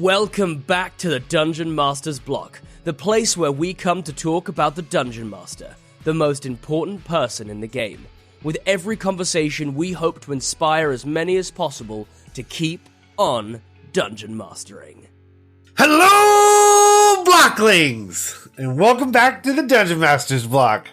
Welcome back to the Dungeon Master's Block, the place where we come to talk about the Dungeon Master, the most important person in the game. With every conversation, we hope to inspire as many as possible to keep on Dungeon Mastering. Hello, Blocklings! And welcome back to the Dungeon Master's Block.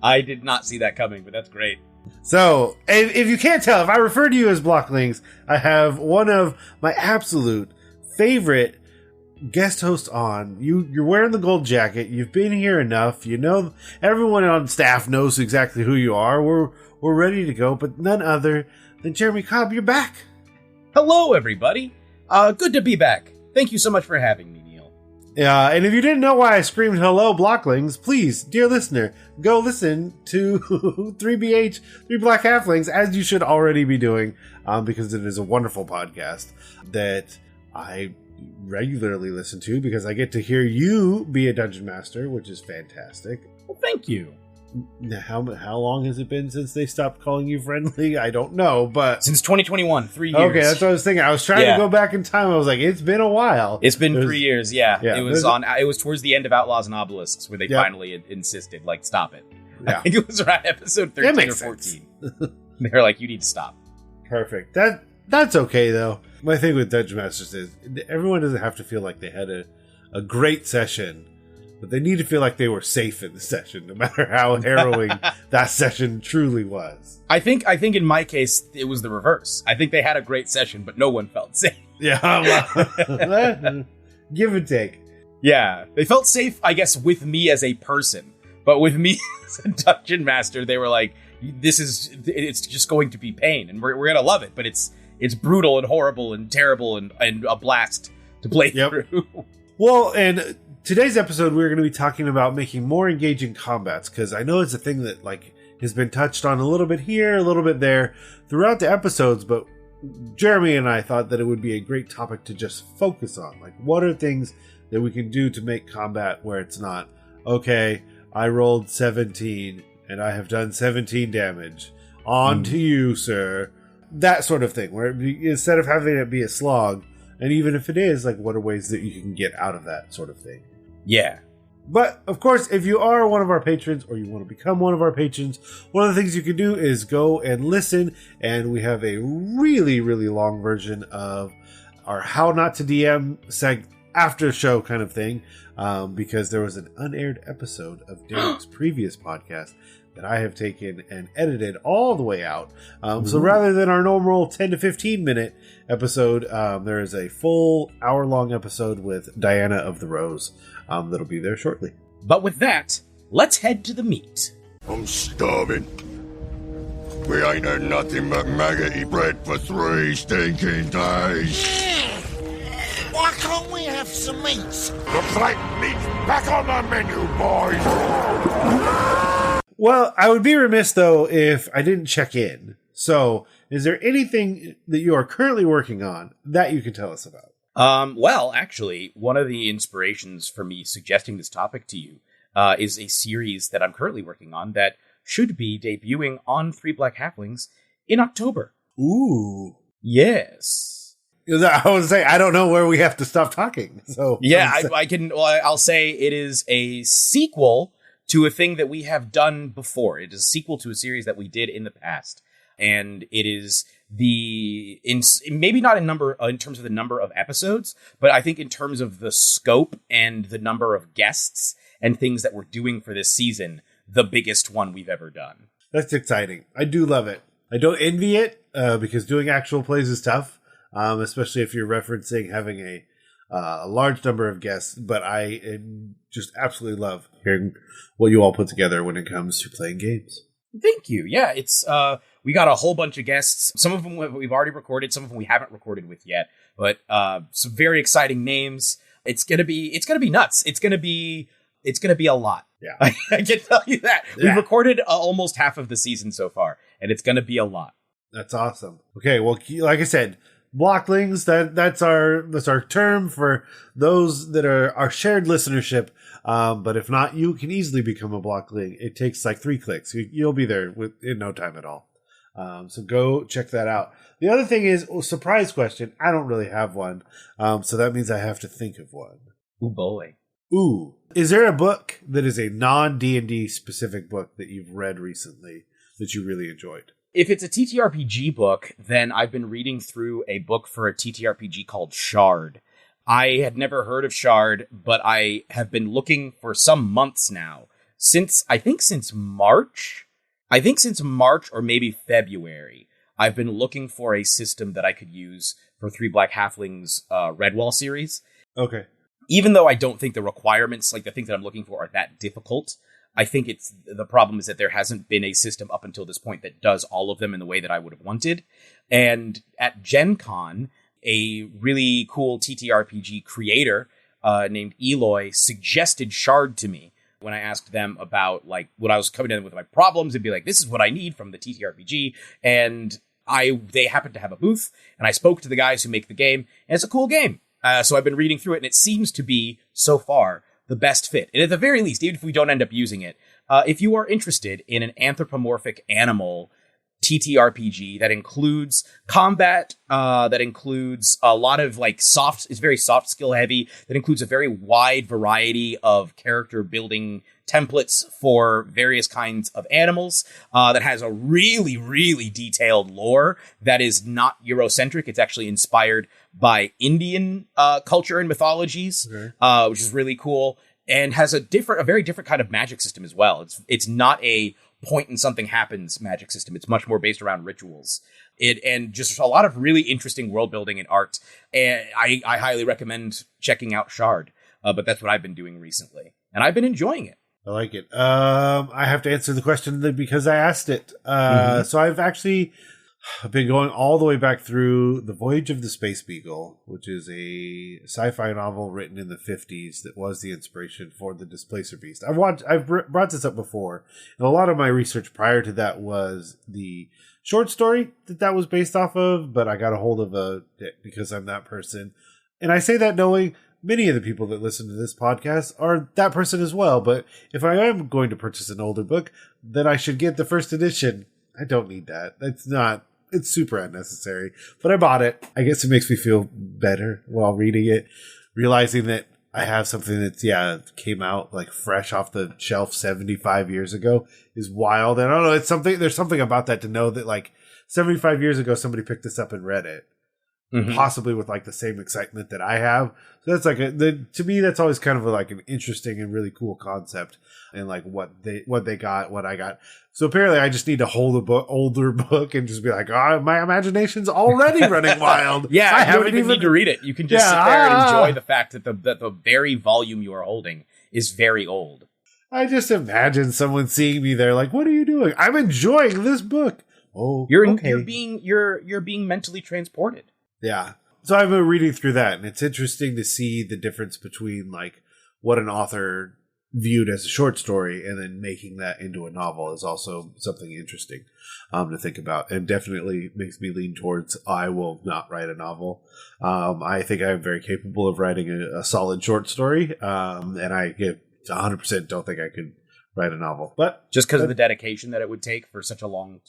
I did not see that coming, but that's great. So, if you can't tell, if I refer to you as Blocklings, I have one of my absolute favorite guest hosts on. You're wearing the gold jacket. You've been here enough. You know, everyone on staff knows exactly who you are. We're ready to go, but none other than Jeremy Cobb. You're back. Hello, everybody. Good to be back. Thank you so much for having me, Neal. And if you didn't know why I screamed hello, Blocklings, please, dear listener, go listen to 3BH, 3 Black Halflings, as you should already be doing, because it is a wonderful podcast that I regularly listen to because I get to hear you be a dungeon master, which is fantastic. Well, thank you. How long has it been since they stopped calling you friendly? I don't know, but... Since 2021, 3 years. Okay, that's what I was thinking. I was trying to go back in time. I was like, it's been a while. It's been 3 years, yeah. It was towards the end of Outlaws and Obelisks where they finally insisted, like, stop it. Yeah. I think it was around episode 13 or 14. They were like, you need to stop. Perfect. That's okay, though. My thing with Dungeon Masters is everyone doesn't have to feel like they had a great session, but they need to feel like they were safe in the session, no matter how harrowing that session truly was. I think in my case, it was the reverse. I think they had a great session, but no one felt safe. Yeah, well, give and take. Yeah, they felt safe, I guess, with me as a person, but with me as a dungeon master, they were like, it's just going to be pain, and we're gonna love it, but it's brutal and horrible and terrible and a blast to play through. Well, and today's episode, we're going to be talking about making more engaging combats, because I know it's a thing that has been touched on a little bit here, a little bit there throughout the episodes, but Jeremy and I thought that it would be a great topic to just focus on. Like, what are things that we can do to make combat where it's not, okay, I rolled 17 and I have done 17 damage. On to you, sir. That sort of thing, where instead of having it be a slog, and even if it is, like, what are ways that you can get out of that sort of thing? Yeah. But, of course, if you are one of our patrons, or you want to become one of our patrons, one of the things you can do is go and listen, and we have a really, really long version of our How Not to DM after show kind of thing, because there was an unaired episode of Derek's previous podcast that I have taken and edited all the way out. So rather than our normal 10 to 15 minute episode, there is a full hour-long episode with Diana of the Rose that'll be there shortly. But with that, let's head to the meat. I'm starving. We ain't had nothing but maggoty bread for 3 stinking days. Why can't we have some meat? The black meat's back on the menu, boys! Well, I would be remiss, though, if I didn't check in. So, is there anything that you are currently working on that you can tell us about? Well, actually, one of the inspirations for me suggesting this topic to you is a series that I'm currently working on that should be debuting on 3 Black Halflings in October. Ooh. Yes. I would say, I don't know where we have to stop talking. So yeah, I'll say it is a sequel to a thing that we have done before. It is a sequel to a series that we did in the past. And it is maybe not in terms of the number of episodes, but I think in terms of the scope and the number of guests and things that we're doing for this season, the biggest one we've ever done. That's exciting. I do love it. I don't envy it because doing actual plays is tough, especially if you're referencing having a large number of guests, but I just absolutely love hearing what you all put together when it comes to playing games. Thank you. Yeah, it's we got a whole bunch of guests. Some of them we've already recorded, some of them we haven't recorded with yet, but some very exciting names. It's gonna be nuts. It's gonna be a lot. Yeah, I can tell you that. Yeah. We've recorded almost half of the season so far, and it's gonna be a lot. That's awesome. Okay, well, like I said, Blocklings, that's our term for those that are our shared listenership. But if not, you can easily become a Blockling. It takes like 3 clicks. You'll be there in no time at all. So go check that out. The other thing is, surprise question. I don't really have one. So that means I have to think of one. Oh boy. Ooh. Is there a book that is a non-D&D specific book that you've read recently that you really enjoyed? If it's a TTRPG book, then I've been reading through a book for a TTRPG called Shard. I had never heard of Shard, but I have been looking for some months now. Since March or maybe February, I've been looking for a system that I could use for Three Black Halflings Redwall series. Okay. Even though I don't think the requirements, like the things that I'm looking for, are that difficult, I think the problem is that there hasn't been a system up until this point that does all of them in the way that I would have wanted. And at Gen Con, a really cool TTRPG creator named Eloy suggested Shard to me. When I asked them about like what I was coming in with my problems, and be like, this is what I need from the TTRPG. And they happened to have a booth, and I spoke to the guys who make the game, and it's a cool game. So I've been reading through it, and it seems to be, so far, the best fit. And at the very least, even if we don't end up using it, if you are interested in an anthropomorphic animal TTRPG that includes combat, that includes a lot of like it's very soft skill heavy, that includes a very wide variety of character building templates for various kinds of animals, that has a really, really detailed lore that is not Eurocentric. It's actually inspired by Indian culture and mythologies, which is really cool, and has a very different kind of magic system as well. It's not a point and something happens magic system. It's much more based around rituals. And just a lot of really interesting world building and art. And I highly recommend checking out Shard. But that's what I've been doing recently, and I've been enjoying it. I like it. I have to answer the question because I asked it. So I've been going all the way back through The Voyage of the Space Beagle, which is a sci-fi novel written in the 50s that was the inspiration for The Displacer Beast. I've brought this up before, and a lot of my research prior to that was the short story that was based off of, but I got a hold of it because I'm that person. And I say that knowing many of the people that listen to this podcast are that person as well. But if I am going to purchase an older book, then I should get the first edition. I don't need that. It's super unnecessary, but I bought it. I guess it makes me feel better while reading it, realizing that I have something that, came out like fresh off the shelf 75 years ago is wild. And I don't know, there's something about that to know that like 75 years ago, somebody picked this up and read it, possibly with like the same excitement that I have. So that's like to me, that's always kind of like an interesting and really cool concept, and like what they got, what I got. So apparently I just need to hold older book and just be like, my imagination's already running wild. Yeah, I don't even need to read it. You can just sit there and enjoy the fact that the very volume you are holding is very old. I just imagine someone seeing me there like, what are you doing? I'm enjoying this book. Oh, you're being mentally transported. Yeah. So I've been reading through that, and it's interesting to see the difference between like what an author viewed as a short story and then making that into a novel is also something interesting to think about, and definitely makes me lean towards I will not write a novel. I think I'm very capable of writing a solid short story, and I 100% don't think I could write a novel, but just because of the dedication that it would take for such a long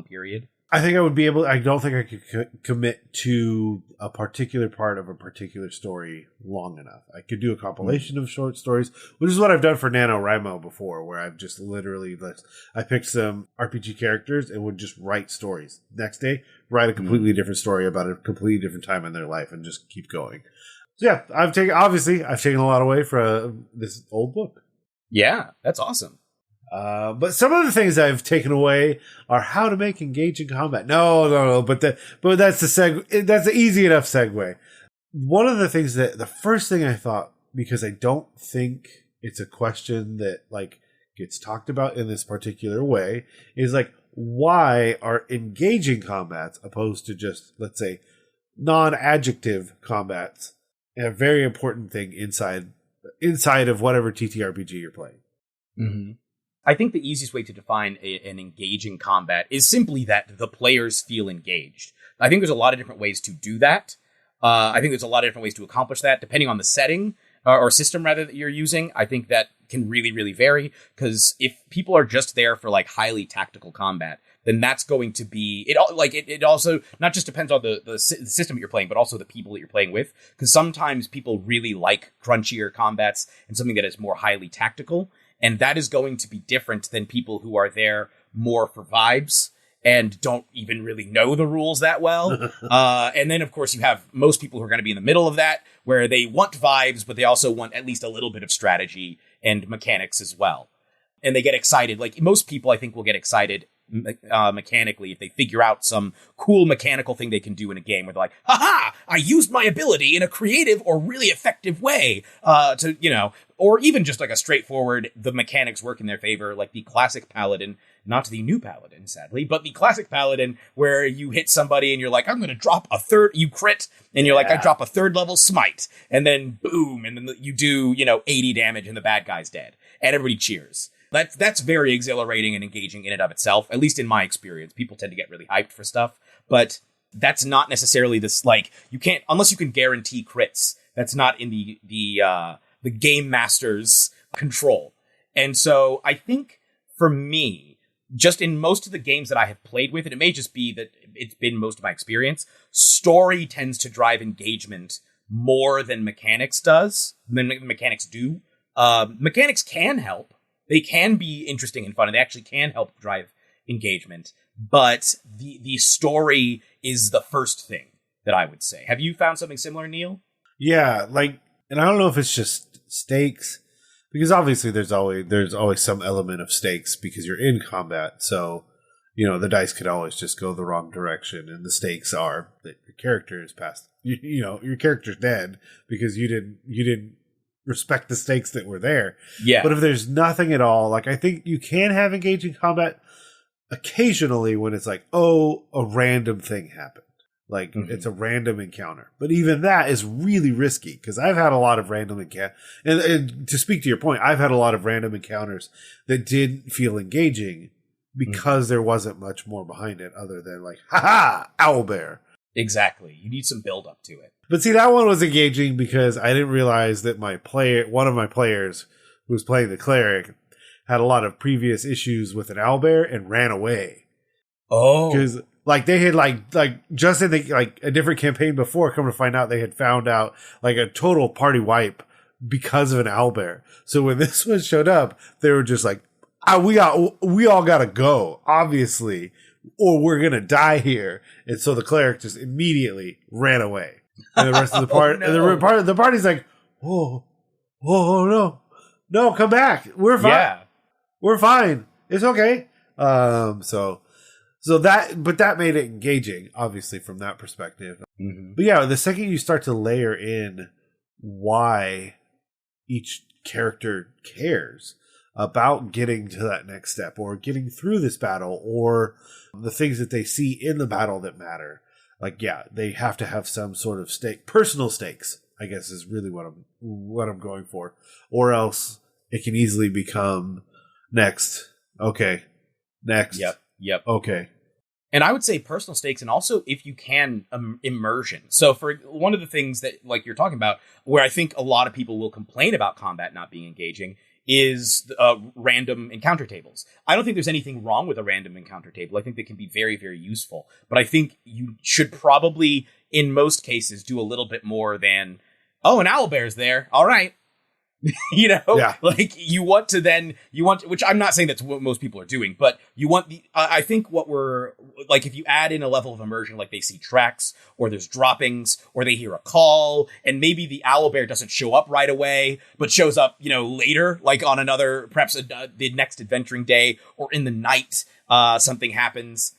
period. I think I would be able. I don't think I could commit to a particular part of a particular story long enough. I could do a compilation of short stories, which is what I've done for NaNoWriMo before, where I've just literally I picked some RPG characters and would just write stories. Next day, write a completely different story about a completely different time in their life, and just keep going. So yeah, I've taken a lot away from this old book. Yeah, that's awesome. But some of the things I've taken away are how to make engaging combat. No. But that's that's the easy enough segue. One of the things the first thing I thought, because I don't think it's a question that like gets talked about in this particular way, is like, why are engaging combats opposed to just, let's say, non-adjective combats a very important thing inside of whatever TTRPG you're playing? Mm-hmm. I think the easiest way to define an engaging combat is simply that the players feel engaged. I think there's a lot of different ways to do that. I think there's a lot of different ways to accomplish that, depending on the setting or system rather that you're using. I think that can really, really vary, because if people are just there for like highly tactical combat, then that's going to be it also not just depends on the system that you're playing, but also the people that you're playing with. Because sometimes people really like crunchier combats and something that is more highly tactical, and that is going to be different than people who are there more for vibes and don't even really know the rules that well. And then, of course, you have most people who are going to be in the middle of that, where they want vibes, but they also want at least a little bit of strategy and mechanics as well. And they get excited. Like most people, I think, will get excited mechanically if they figure out some cool mechanical thing they can do in a game where they're like, haha, I used my ability in a creative or really effective way or even just like a straightforward, the mechanics work in their favor, like the classic paladin, not the new paladin, sadly, but the classic paladin where you hit somebody and you're like, I'm going to drop a third, you crit, and you're like, I drop a 3rd level smite, and then boom, and then you do, 80 damage and the bad guy's dead, and everybody cheers. That's very exhilarating and engaging in and of itself, at least in my experience. People tend to get really hyped for stuff, but that's not necessarily this, like, you can't, unless you can guarantee crits, that's not in the game master's control. And so I think for me, just in most of the games that I have played with, and it may just be that it's been most of my experience, story tends to drive engagement more than mechanics does, than mechanics do. Mechanics can help. They can be interesting and fun, and they actually can help drive engagement. But the story is the first thing that I would say. Have you found something similar, Neal? Yeah, and I don't know if it's just stakes, because obviously there's always some element of stakes because you're in combat. So, the dice could always just go the wrong direction, and the stakes are that your character is past. Your character's dead because you didn't respect the stakes that were there. Yeah. But if there's nothing at all, I think you can have engaging combat occasionally when it's like, oh, a random thing happened. It's a random encounter. But even that is really risky because I've had a lot of random encounters. And to speak to your point, I've had a lot of random encounters that didn't feel engaging because there wasn't much more behind it other than haha, owlbear. Exactly. You need some build up to it. But see, that one was engaging because I didn't realize that one of my players who was playing the cleric had a lot of previous issues with an owlbear and ran away. Oh. Because they had just in a different campaign before, come to find out they had found out a total party wipe because of an owlbear. So when this one showed up, they were just like, we all gotta go, obviously, or we're gonna die here. And so the cleric just immediately ran away. And the rest of the party, the party's like, whoa, no, come back. We're fine. Yeah. We're fine. It's okay. So that made it engaging, obviously, from that perspective. Mm-hmm. But yeah, the second you start to layer in why each character cares about getting to that next step or getting through this battle or the things that they see in the battle that matter. They have to have some sort of stake, personal stakes, I guess is really what I'm going for. Or else it can easily become next. Okay. Next. Yep. Okay. And I would say personal stakes, and also, if you can, immersion. So for one of the things that you're talking about, where I think a lot of people will complain about combat not being engaging, is random encounter tables. I don't think there's anything wrong with a random encounter table. I think they can be very, very useful. But I think you should probably, in most cases, do a little bit more than, oh, an owlbear's there. All right. Yeah. You want, which I'm not saying that's what most people are doing, but you want I think what we're if you add in a level of immersion, they see tracks or there's droppings or they hear a call and maybe the owlbear doesn't show up right away, but shows up, later, on another, perhaps the next adventuring day or in the night, something happens.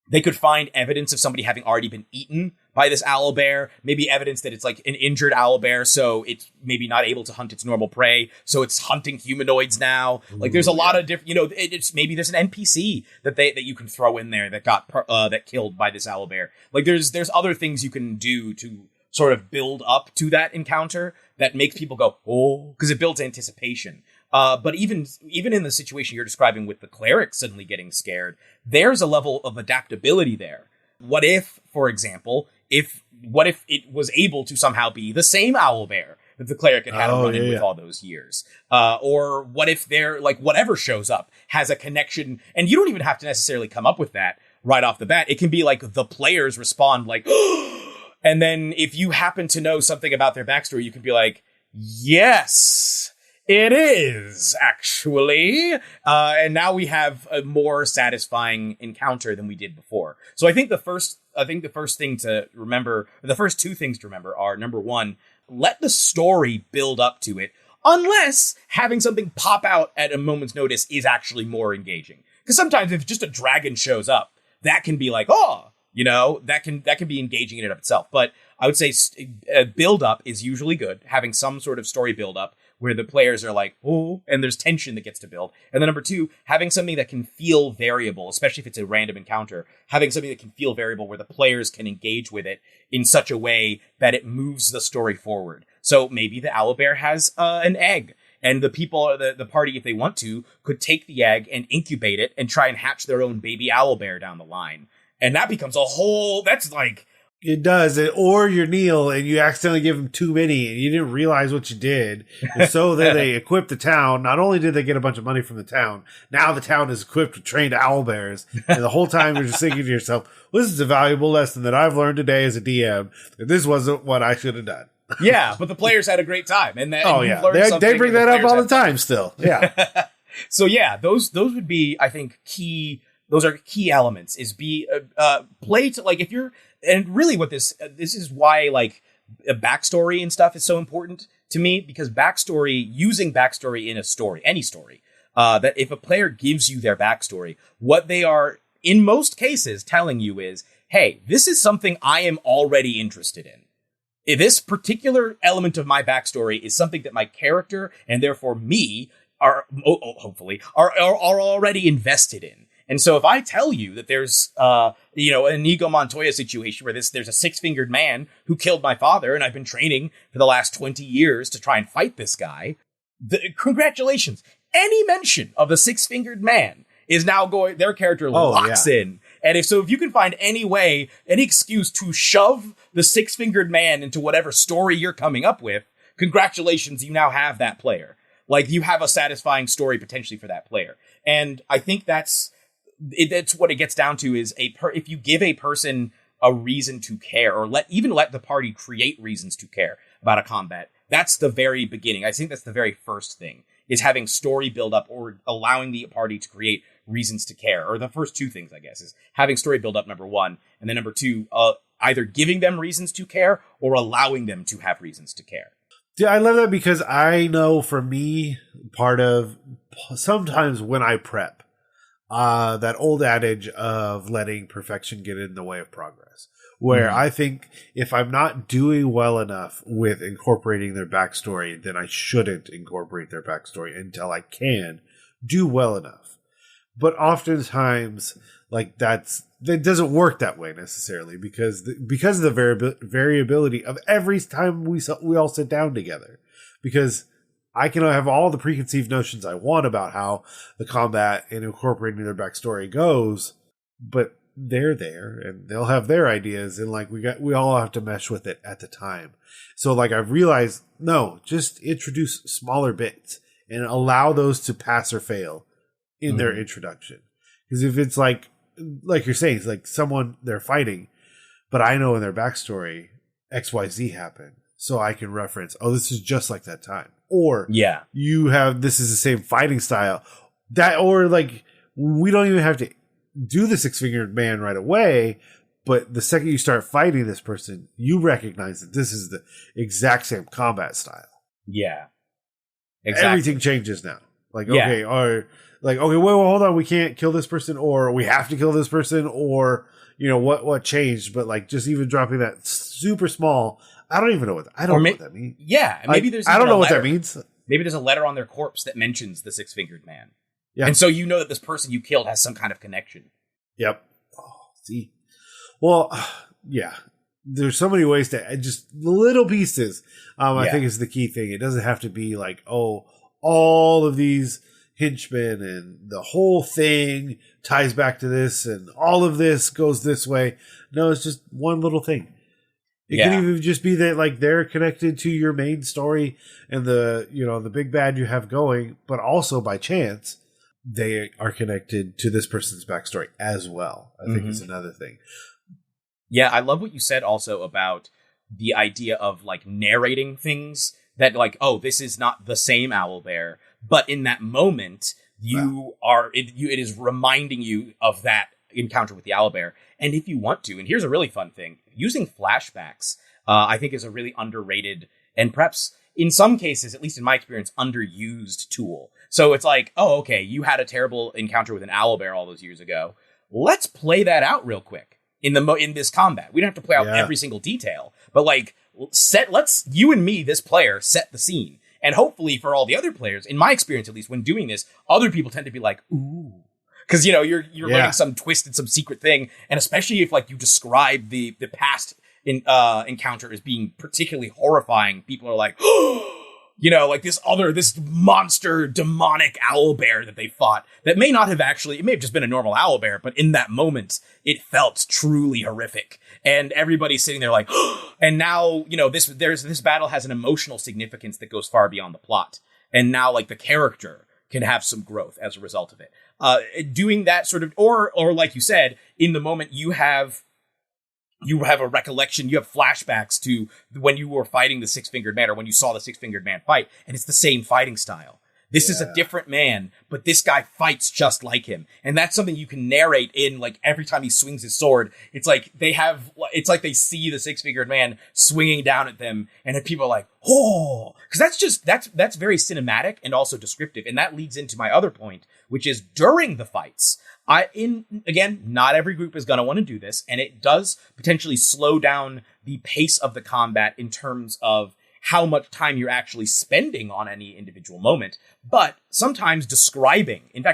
They could find evidence of somebody having already been eaten by this owlbear, maybe evidence that it's an injured owlbear, so it's maybe not able to hunt its normal prey, so it's hunting humanoids now. There's a lot of different, it's maybe there's an NPC that you can throw in there that got that killed by this owlbear. There's other things you can do to sort of build up to that encounter that makes people go, oh, because it builds anticipation. But even in the situation you're describing with the cleric suddenly getting scared, there's a level of adaptability there. What if, for example, what if it was able to somehow be the same owlbear that the cleric had a run-in with yeah. all those years? Or what if they're like whatever shows up has a connection, and you don't even have to necessarily come up with that right off the bat. It can be like the players respond like, and then if you happen to know something about their backstory, you can be like, yes, it is actually. And now we have a more satisfying encounter than we did before. So I think the first thing to remember, the first two things to remember are, number one, let the story build up to it, unless having something pop out at a moment's notice is actually more engaging. Because sometimes if just a dragon shows up, that can be like, oh, you know, that can be engaging in and of itself. But I would say build up is usually good. Having some sort of story build up where the players are like, oh, and there's tension that gets to build. And then number two, having something that can feel variable, especially if it's a random encounter, having something that can feel variable where the players can engage with it in such a way that it moves the story forward. So maybe the owlbear has an egg, and the people, the party, if they want to, could take the egg and incubate it and try and hatch their own baby owlbear down the line. And that becomes a whole, that's like... It does. Or you're Neal and you accidentally give them too many and you didn't realize what you did. And so then they equipped the town. Not only did they get a bunch of money from the town, now the town is equipped with trained owlbears. And the whole time you're just thinking to yourself, well, this is a valuable lesson that I've learned today as a DM. That this wasn't what I should have done. Yeah, but the players had a great time. And that, they bring that up all the time still. Yeah. So yeah, those would be, I think, key. Those are key elements. Is be play to, like, if you're, and really what this is why like a backstory and stuff is so important to me, because using backstory in a story, any story, that if a player gives you their backstory, what they are in most cases telling you is, hey, this is something I am already interested in. This particular element of my backstory is something that my character and therefore me hopefully are already invested in. And so if I tell you that there's, an Inigo Montoya situation where there's a six-fingered man who killed my father, and I've been training for the last 20 years to try and fight this guy, congratulations. Any mention of the six-fingered man is now going, their character locks in. And if you can find any way, any excuse to shove the six-fingered man into whatever story you're coming up with, congratulations, you now have that player. Like, you have a satisfying story potentially for that player. And I think that's what it gets down to is if you give a person a reason to care, or let the party create reasons to care about a combat, that's the very beginning. I think that's the very first thing, is having story build up or allowing the party to create reasons to care. Or the first two things, I guess, is having story build up, number one, and then number two, either giving them reasons to care or allowing them to have reasons to care. Yeah, I love that, because I know for me, part of sometimes when I prep, that old adage of letting perfection get in the way of progress, where I think if I'm not doing well enough with incorporating their backstory, then I shouldn't incorporate their backstory until I can do well enough. But oftentimes, like, that doesn't work that way necessarily, because of the variability of every time we all sit down together. Because I can have all the preconceived notions I want about how the combat and incorporating their backstory goes, but they're there and they'll have their ideas, and like we all have to mesh with it at the time. So like I've realized, no, just introduce smaller bits and allow those to pass or fail in their introduction. Because if it's like you're saying, it's like someone they're fighting, but I know in their backstory XYZ happened, so I can reference, oh, this is just like that time. Or this is the same fighting style. Or like, we don't even have to do the six-fingered man right away, but the second you start fighting this person, you recognize that this is the exact same combat style. Yeah. Exactly. Everything changes now. Like, okay, wait, hold on, we can't kill this person, or we have to kill this person, or, what changed, but like, just even dropping that super small, I don't even know what that means. Yeah, maybe there's. I don't know what that means. Maybe there's a letter on their corpse that mentions the six-fingered man. Yeah, and so you know that this person you killed has some kind of connection. Yep. Oh, see, well, yeah. There's so many ways to just little pieces. I think is the key thing. It doesn't have to be like, oh, all of these henchmen and the whole thing ties back to this, and all of this goes this way. No, it's just one little thing. It can even just be that like they're connected to your main story and the big bad you have going, but also by chance they are connected to this person's backstory as well. I think is another thing. Yeah, I love what you said also about the idea of like narrating things that like, oh, this is not the same owlbear, but in that moment it is reminding you of that encounter with the owlbear. And if you want to, and here's a really fun thing, using flashbacks, I think is a really underrated and perhaps in some cases, at least in my experience, underused tool. So it's like, oh, okay, you had a terrible encounter with an owlbear all those years ago. Let's play that out real quick in this combat. We don't have to play out every single detail, but like let's you and me, this player, set the scene. And hopefully for all the other players, in my experience at least, when doing this, other people tend to be like, ooh. Because, you're learning some twisted, some secret thing. And especially if, like, you describe the past encounter as being particularly horrifying, people are like, like this monster, demonic owlbear that they fought that may not have it may have just been a normal owlbear, but in that moment, it felt truly horrific. And everybody's sitting there like, and now, this battle has an emotional significance that goes far beyond the plot. And now, like, the character can have some growth as a result of it. Doing that sort of, or like you said, in the moment you have a recollection, you have flashbacks to when you were fighting the Six-Fingered Man or when you saw the Six-Fingered Man fight, and it's the same fighting style. This is a different man, but this guy fights just like him. And that's something you can narrate in, like, every time he swings his sword. It's like they see the Six-Fingered Man swinging down at them, and then people are like, oh, because that's very cinematic and also descriptive. And that leads into my other point, which is during the fights. Again, not every group is going to want to do this, and it does potentially slow down the pace of the combat in terms of how much time you're actually spending on any individual moment, but sometimes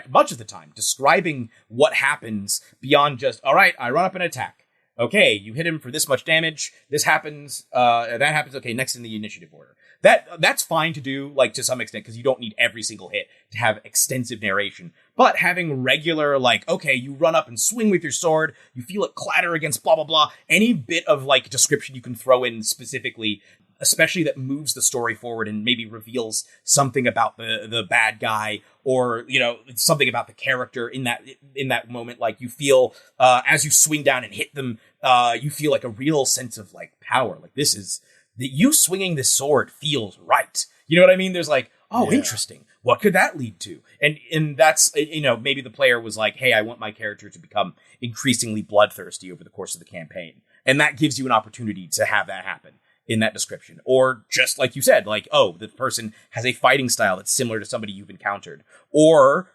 much of the time, describing what happens beyond just, all right, I run up and attack. Okay, you hit him for this much damage. This happens, that happens. Okay, next in the initiative order. That's fine to do, like, to some extent, because you don't need every single hit to have extensive narration. But having regular, like, okay, you run up and swing with your sword, you feel it clatter against blah, blah, blah, any bit of, like, description you can throw in specifically, especially that moves the story forward and maybe reveals something about the bad guy or, something about the character in that moment. Like, you feel, as you swing down and hit them, you feel like a real sense of, like, power. Like, you swinging this sword feels right. You know what I mean? There's like, interesting. What could that lead to? And that's, maybe the player was like, hey, I want my character to become increasingly bloodthirsty over the course of the campaign. And that gives you an opportunity to have that happen in that description. Or just like you said, like, oh, the person has a fighting style that's similar to somebody you've encountered. Or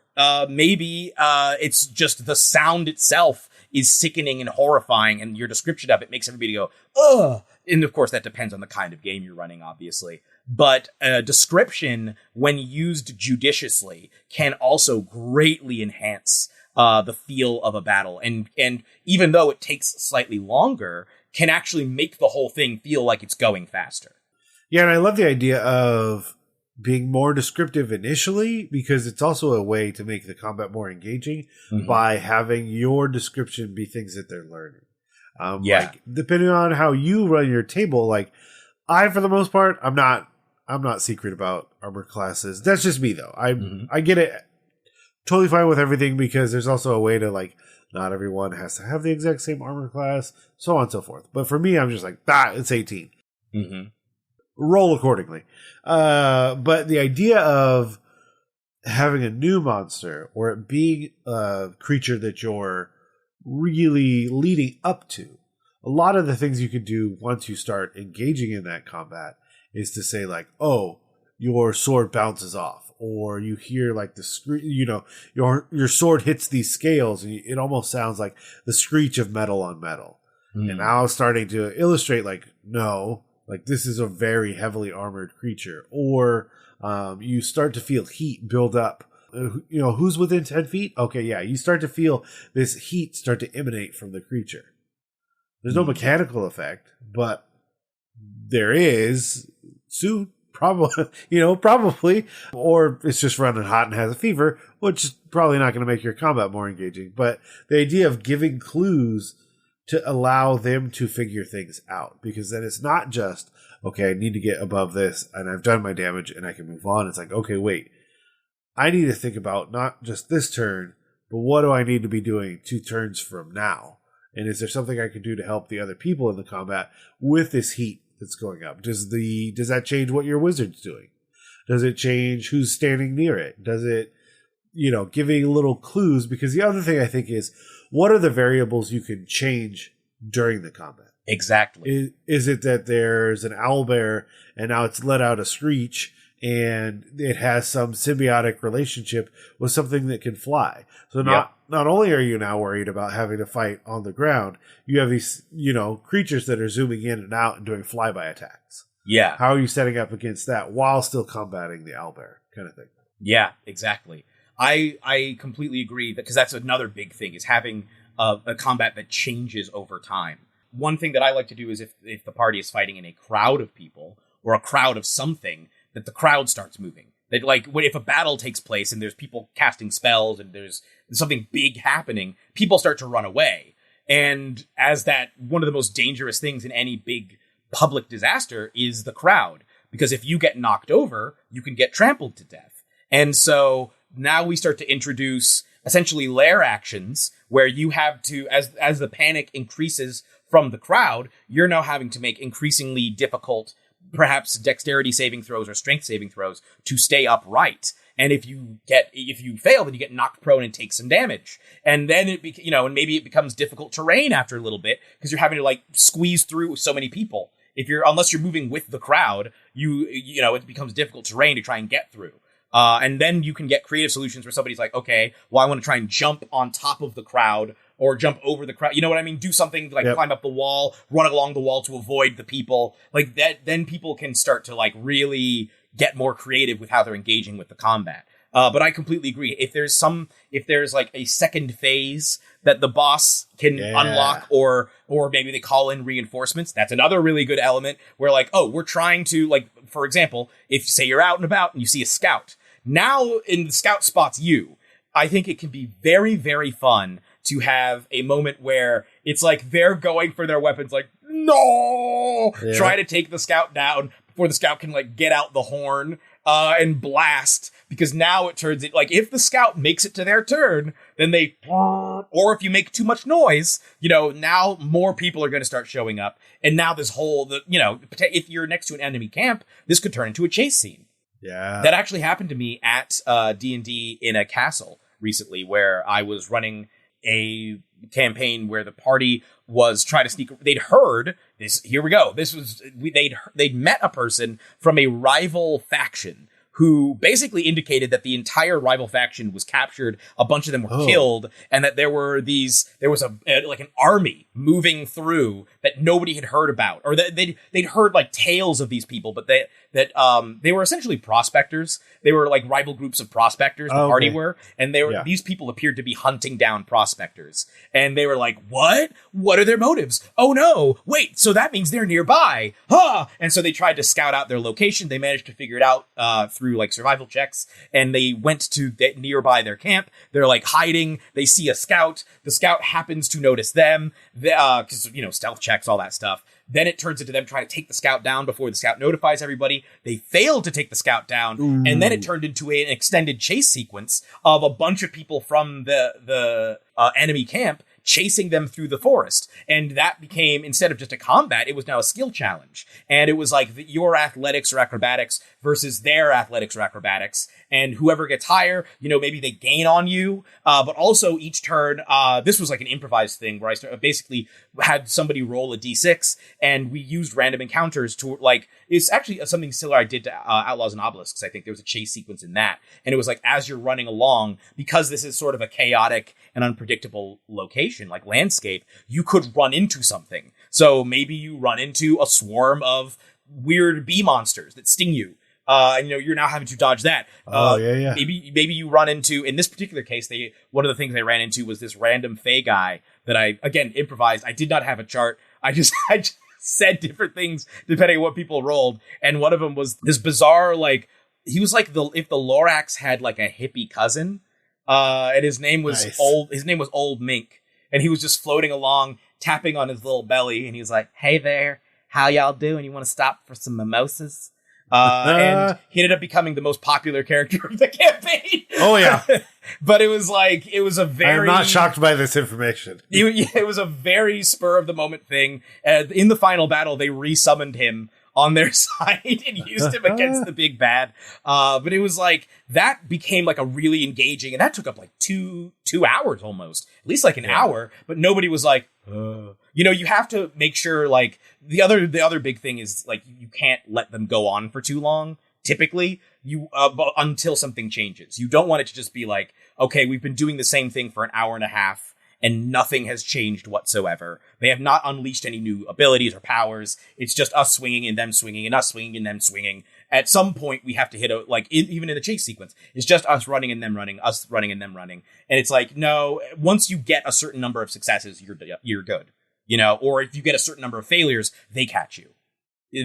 maybe it's just the sound itself is sickening and horrifying, and your description of it makes everybody go, ugh. And of course, that depends on the kind of game you're running, obviously. But description, when used judiciously, can also greatly enhance the feel of a battle. And even though it takes slightly longer, can actually make the whole thing feel like it's going faster. Yeah, and I love the idea of being more descriptive initially, because it's also a way to make the combat more engaging by having your description be things that they're learning. Like, depending on how you run your table, like, for the most part, I'm not secret about armor classes. That's just me, though. I get it totally fine with everything, because there's also a way to, like, not everyone has to have the exact same armor class, so on and so forth. But for me, I'm just like, it's 18. Roll accordingly. But the idea of having a new monster, or it being a creature that you're really leading up to, a lot of the things you can do once you start engaging in that combat is to say, like, oh, your sword bounces off, or you hear, like, the your sword hits these scales, and it almost sounds like the screech of metal on metal. And now starting to illustrate, like, no, like, this is a very heavily armored creature. Or you start to feel heat build up. Who's within 10 feet? Okay, yeah, you start to feel this heat start to emanate from the creature. There's no mechanical effect, but there is soon, probably, or it's just running hot and has a fever, which is probably not going to make your combat more engaging. But the idea of giving clues to allow them to figure things out, because then it's not just, okay, I need to get above this and I've done my damage and I can move on. It's like, okay, wait, I need to think about not just this turn, but what do I need to be doing 2 turns from now? And is there something I can do to help the other people in the combat with this heat that's going up? Does that change what your wizard's doing? Does it change who's standing near it? Does it, giving little clues? Because the other thing I think is, what are the variables you can change during the combat? Exactly. Is it that there's an owlbear and now it's let out a screech and it has some symbiotic relationship with something that can fly? So not only are you now worried about having to fight on the ground, you have these, creatures that are zooming in and out and doing flyby attacks. Yeah. How are you setting up against that while still combating the owlbear kind of thing? Yeah, exactly. I completely agree, because that's another big thing, is having a combat that changes over time. One thing that I like to do is if the party is fighting in a crowd of people or a crowd of something, that the crowd starts moving. That, like, if a battle takes place and there's people casting spells and there's something big happening, people start to run away. And as that, one of the most dangerous things in any big public disaster is the crowd. Because if you get knocked over, you can get trampled to death. And so now we start to introduce essentially lair actions where you have to, as the panic increases from the crowd, you're now having to make increasingly difficult, perhaps dexterity saving throws or strength saving throws to stay upright. And if you fail, then you get knocked prone and take some damage. And then and maybe it becomes difficult terrain after a little bit because you're having to squeeze through so many people. Unless you're moving with the crowd, it becomes difficult terrain to try and get through. And then you can get creative solutions where somebody's like, okay, well, I want to try and jump on top of the crowd or jump over the crowd. You know what I mean? Do something like climb up the wall, run along the wall to avoid the people like that. Then people can start to really get more creative with how they're engaging with the combat. But I completely agree. If there's a second phase that the boss can unlock, or maybe they call in reinforcements, that's another really good element where we're trying to, for example, if say you're out and about and you see a scout, now in the scout spots you, I think it can be very, very fun to have a moment where it's they're going for their weapons, try to take the scout down before the scout can get out the horn and blast. Because now it turns it if the scout makes it to their turn, then or if you make too much noise, now more people are going to start showing up. And now this whole, if you're next to an enemy camp, this could turn into a chase scene. Yeah. That actually happened to me at D&D in a castle recently, where I was running a campaign where the party was trying to sneak. They'd heard this. Here we go. They'd met a person from a rival faction who basically indicated that the entire rival faction was captured, a bunch of them were killed, and that there was an army moving through that nobody had heard about, or that they'd heard tales of these people, but they were essentially prospectors. They were rival groups of prospectors. The party were, and these people appeared to be hunting down prospectors, and they were like, "What? What are their motives? Oh no! Wait, so that means they're nearby, huh?" And so they tried to scout out their location. They managed to figure it out through survival checks, and they went to nearby their camp. They're hiding. They see a scout. The scout happens to notice them because stealth checks, all that stuff. Then it turns into them trying to take the scout down before the scout notifies everybody. They fail to take the scout down. And then it turned into an extended chase sequence of a bunch of people from the enemy camp chasing them through the forest. And that became, instead of just a combat, it was now a skill challenge. And it was your athletics or acrobatics versus their athletics or acrobatics. And whoever gets higher, maybe they gain on you. But also each turn, this was an improvised thing where I basically had somebody roll a d6, and we used random encounters to it's actually something similar I did to Outlaws and Obelisks. I think there was a chase sequence in that. And it was as you're running along, because this is sort of a chaotic and unpredictable location, landscape, you could run into something. So maybe you run into a swarm of weird bee monsters that sting you. And you're now having to dodge that. Maybe you run into, in this particular case, one of the things I ran into was this random Fey guy that I, again, improvised. I did not have a chart. I just said different things depending on what people rolled. And one of them was this bizarre, he was if the Lorax had a hippie cousin, and his name was Old Mink. And he was just floating along, tapping on his little belly, and he's like, "Hey there, how y'all doing? You want to stop for some mimosas?" And he ended up becoming the most popular character of the campaign. Oh yeah. But it was a very... I'm not shocked by this information. It was a very spur of the moment thing. In the final battle, they resummoned him on their side and used him against the big bad. But it was like, that became like a really engaging, and that took up like two hours almost, at least like an hour. But nobody was like, you have to make sure, like, the other big thing is, like, you can't let them go on for too long. Typically, until something changes. You don't want it to just be like, okay, we've been doing the same thing for an hour and a half and nothing has changed whatsoever. They have not unleashed any new abilities or powers. It's just us swinging and them swinging and us swinging and them swinging. At some point, we have to hit even in the chase sequence, it's just us running and them running, us running and them running. And it's like, no, once you get a certain number of successes, you're good. Or if you get a certain number of failures, they catch you.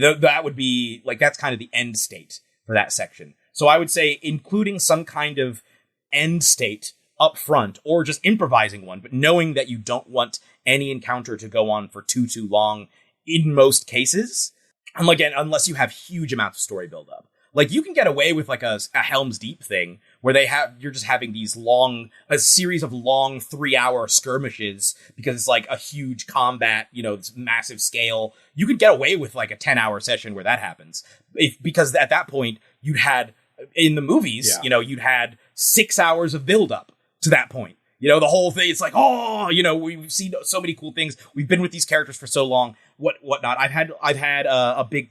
That would be like, that's kind of the end state for that section. So I would say including some kind of end state up front, or just improvising one, but knowing that you don't want any encounter to go on for too long in most cases. And again, unless you have huge amounts of story buildup. Like, you can get away with like a Helm's Deep thing where you're just having a series of long 3-hour skirmishes because it's like a huge combat, this massive scale. You could get away with like a 10-hour session where that happens. Because at that point you'd had, in the movies, you'd had 6 hours of buildup to that point. The whole thing, it's like, we've seen so many cool things. We've been with these characters for so long, whatnot. I've had a big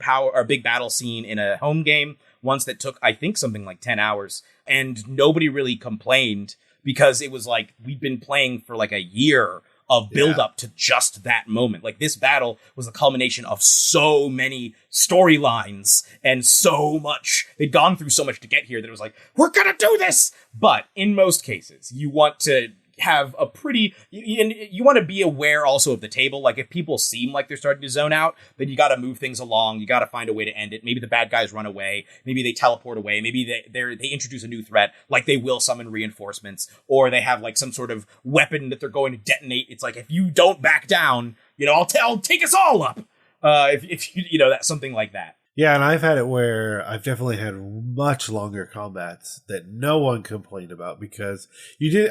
battle scene in a home game once that took, I think, something like 10 hours, and nobody really complained because it was like, we'd been playing for like a year of build up to just that moment. Like, this battle was the culmination of so many storylines and so much. They'd gone through so much to get here that it was like, we're going to do this. But in most cases, you want to have a pretty, you want to be aware also of the table. Like, if people seem like they're starting to zone out, then you got to move things along. You got to find a way to end it. Maybe the bad guys run away. Maybe they teleport away. Maybe they introduce a new threat, like they will summon reinforcements, or they have like some sort of weapon that they're going to detonate. It's like, if you don't back down, I'll take us all up. If that's something like that. Yeah, and I've had it where I've definitely had much longer combats that no one complained about because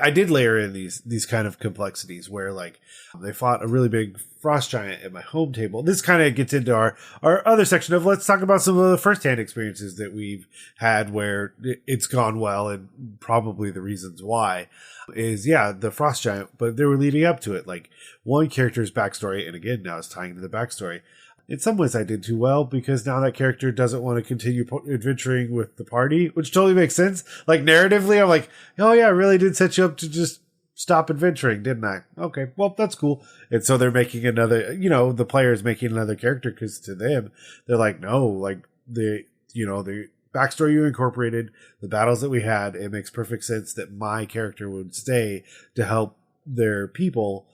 I did layer in these kind of complexities where, like, they fought a really big frost giant at my home table. This kind of gets into our other section of, let's talk about some of the firsthand experiences that we've had where it's gone well, and probably the reasons why is, the frost giant, but they were leading up to it. Like, one character's backstory, and again, now it's tying to the backstory. In some ways I did too well because now that character doesn't want to continue adventuring with the party, which totally makes sense. Like, narratively, I'm like, oh yeah, I really did set you up to just stop adventuring, didn't I? Okay, well, that's cool. And so they're making another, the player is making another character because to them, they're like, no, like, the backstory you incorporated, the battles that we had, it makes perfect sense that my character would stay to help their people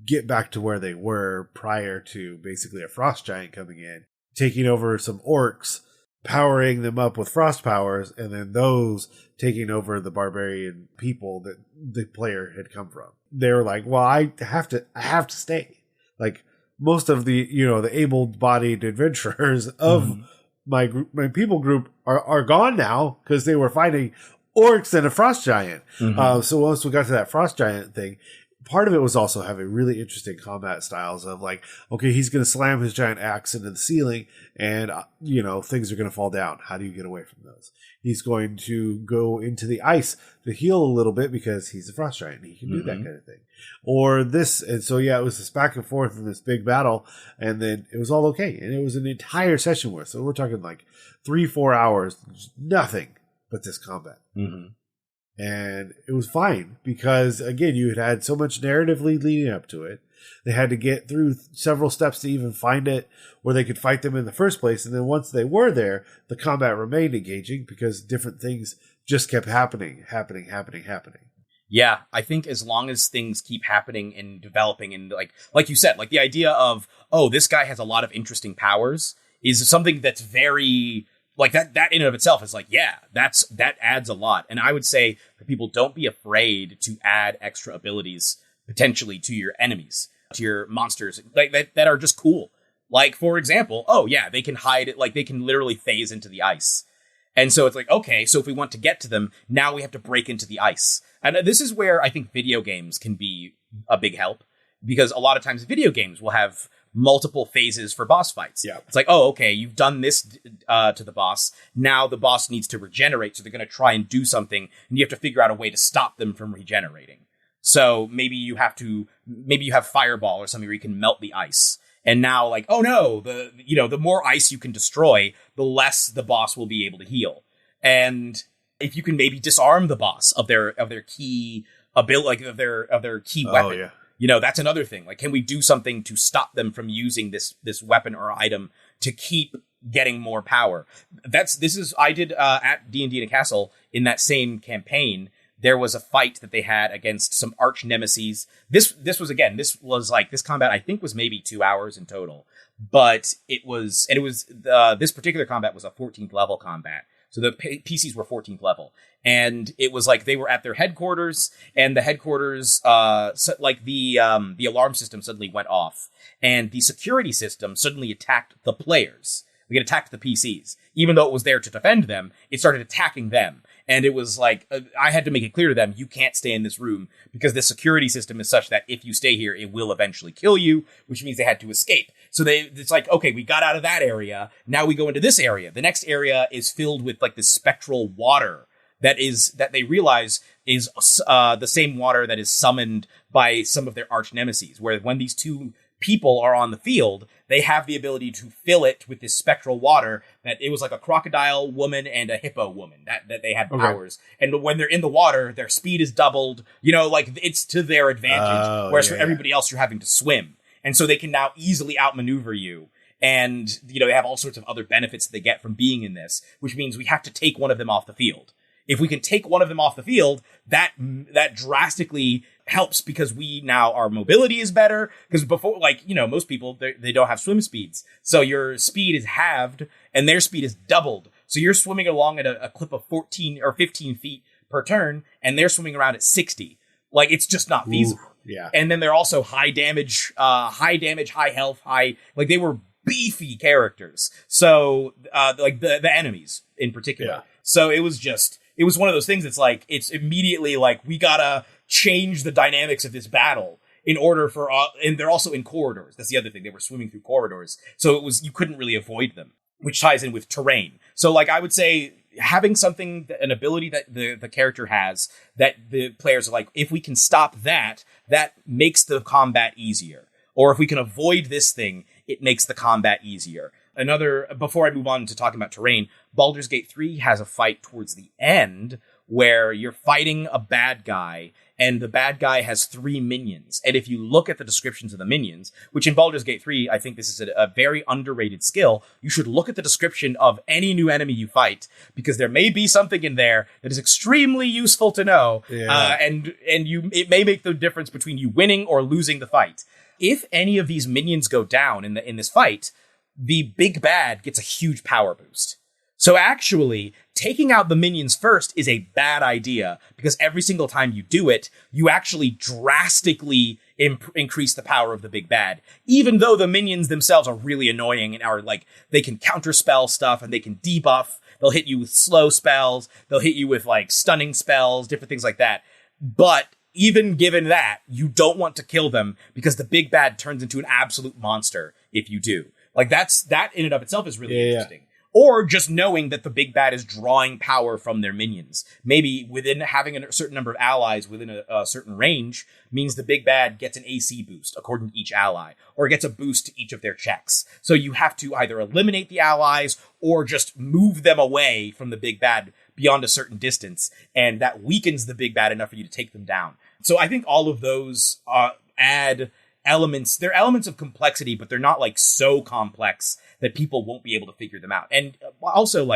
get back to where they were prior to basically a frost giant coming in, taking over some orcs, powering them up with frost powers, and then those taking over the barbarian people that the player had come from. They were like, well, I have to stay. Like, most of the, the able-bodied adventurers of my people group are gone now because they were fighting orcs and a frost giant. So once we got to that frost giant thing, part of it was also having really interesting combat styles of like, okay, he's going to slam his giant axe into the ceiling and, things are going to fall down. How do you get away from those? He's going to go into the ice to heal a little bit because he's a frost giant and he can do that kind of thing. Or this. And so, it was this back and forth in this big battle, and then it was all okay. And it was an entire session worth. So we're talking like 3-4 hours, nothing but this combat. And it was fine because, again, you had so much narratively leading up to it. They had to get through several steps to even find it where they could fight them in the first place. And then once they were there, the combat remained engaging because different things just kept happening. Yeah, I think as long as things keep happening and developing, and like you said, like the idea of, oh, this guy has a lot of interesting powers is something that's very... like that in and of itself is like, that adds a lot. And I would say for people, don't be afraid to add extra abilities potentially to your enemies. tier monsters like that are just cool. Like, for example, oh yeah, they can hide it, like they can literally phase into the ice. And so it's like, okay, so if we want to get to them, now we have to break into the ice. And this is where I think video games can be a big help, because a lot of times video games will have multiple phases for boss fights. Yeah. It's like, oh, okay, you've done this to the boss. Now the boss needs to regenerate, so they're going to try and do something, and you have to figure out a way to stop them from regenerating. So maybe you have fireball or something where you can melt the ice. And now, like, oh no, the more ice you can destroy, the less the boss will be able to heal. And if you can maybe disarm the boss of their key ability, like of their key weapon, that's another thing. Like, can we do something to stop them from using this weapon or item to keep getting more power? I did at D&D in a Castle in that same campaign. There was a fight that they had against some arch nemesis. This combat I think was maybe 2 hours in total, but this particular combat was a 14th level combat. So the PCs were 14th level, and it was like they were at their headquarters, and the headquarters, the alarm system suddenly went off, and the security system suddenly attacked the players. Like, it attacked the PCs, even though it was there to defend them. It started attacking them. And it was like, I had to make it clear to them, you can't stay in this room because the security system is such that if you stay here, it will eventually kill you, which means they had to escape. So it's like, okay, we got out of that area. Now we go into this area. The next area is filled with like this spectral water that they realize is the same water that is summoned by some of their arch nemesis, where when these two people are on the field, they have the ability to fill it with this spectral water that it was like a crocodile woman and a hippo woman that they had powers. And when they're in the water, their speed is doubled, like it's to their advantage. Whereas for everybody else, you're having to swim. And so they can now easily outmaneuver you. And, they have all sorts of other benefits that they get from being in this, which means we have to take one of them off the field. If we can take one of them off the field, that drastically helps, because our mobility is better. Because before, most people, they don't have swim speeds. So your speed is halved and their speed is doubled. So you're swimming along at a clip of 14 or 15 feet per turn, and they're swimming around at 60. Like, it's just not feasible. Yeah. And then they're also high damage, high health, they were beefy characters. So, the enemies in particular. Yeah. So it was one of those things that's like, it's immediately like, we gotta change the dynamics of this battle in order for, and they're also in corridors. That's the other thing. They were swimming through corridors. So you couldn't really avoid them, which ties in with terrain. So I would say having an ability that the character has that the players are like, if we can stop that makes the combat easier. Or if we can avoid this thing, it makes the combat easier. Before I move on to talking about terrain, Baldur's Gate 3 has a fight towards the end where you're fighting a bad guy, and the bad guy has 3 minions. And if you look at the descriptions of the minions, which in Baldur's Gate 3, I think this is a very underrated skill, you should look at the description of any new enemy you fight, because there may be something in there that is extremely useful to know, and it may make the difference between you winning or losing the fight. If any of these minions go down in this fight, the big bad gets a huge power boost. So actually, taking out the minions first is a bad idea, because every single time you do it, you actually drastically increase the power of the big bad, even though the minions themselves are really annoying and are they can counterspell stuff and they can debuff. They'll hit you with slow spells. They'll hit you with stunning spells, different things like that. But even given that, you don't want to kill them, because the big bad turns into an absolute monster if you do. That in and of itself is really interesting. Yeah. Or just knowing that the big bad is drawing power from their minions. Maybe within having a certain number of allies within a certain range means the big bad gets an AC boost according to each ally, or gets a boost to each of their checks. So you have to either eliminate the allies or just move them away from the big bad beyond a certain distance, and that weakens the big bad enough for you to take them down. So I think all of those add elements. They're elements of complexity, but they're not so complex that people won't be able to figure them out. And also,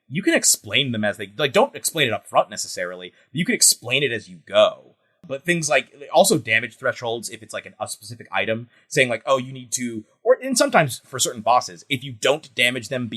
you can explain them as they don't explain it up front necessarily, but you can explain it as you go. But things also damage thresholds, if it's a specific item, saying oh, you need to, and sometimes for certain bosses, if you don't damage them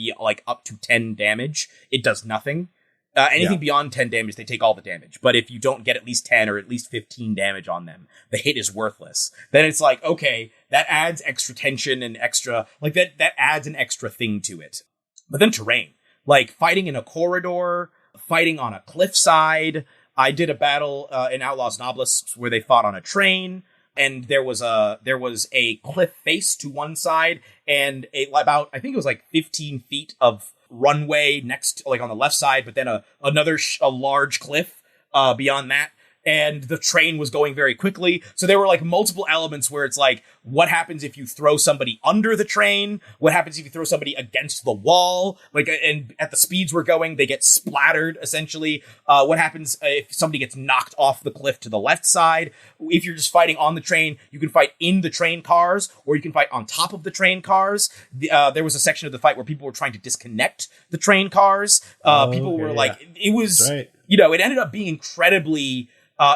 up to 10 damage, it does nothing. Anything beyond 10 damage, they take all the damage. But if you don't get at least 10 or at least 15 damage on them, the hit is worthless. Then it's like, okay, that adds extra tension and extra, like that adds an extra thing to it. But then terrain, like fighting in a corridor, fighting on a cliffside. I did a battle in Outlaws and Obelisks where they fought on a train, and there was a cliff face to one side and about, I think it was like 15 feet of runway next, like on the left side, but then a large cliff beyond that. And the train was going very quickly. So there were like multiple elements where it's like, what happens if you throw somebody under the train? What happens if you throw somebody against the wall? Like, and at the speeds we're going, they get splattered, essentially. What happens if somebody gets knocked off the cliff to the left side? If you're just fighting on the train, you can fight in the train cars, or you can fight on top of the train cars. There was a section of the fight where people were trying to disconnect the train cars. People were like, it was, you know, it ended up being incredibly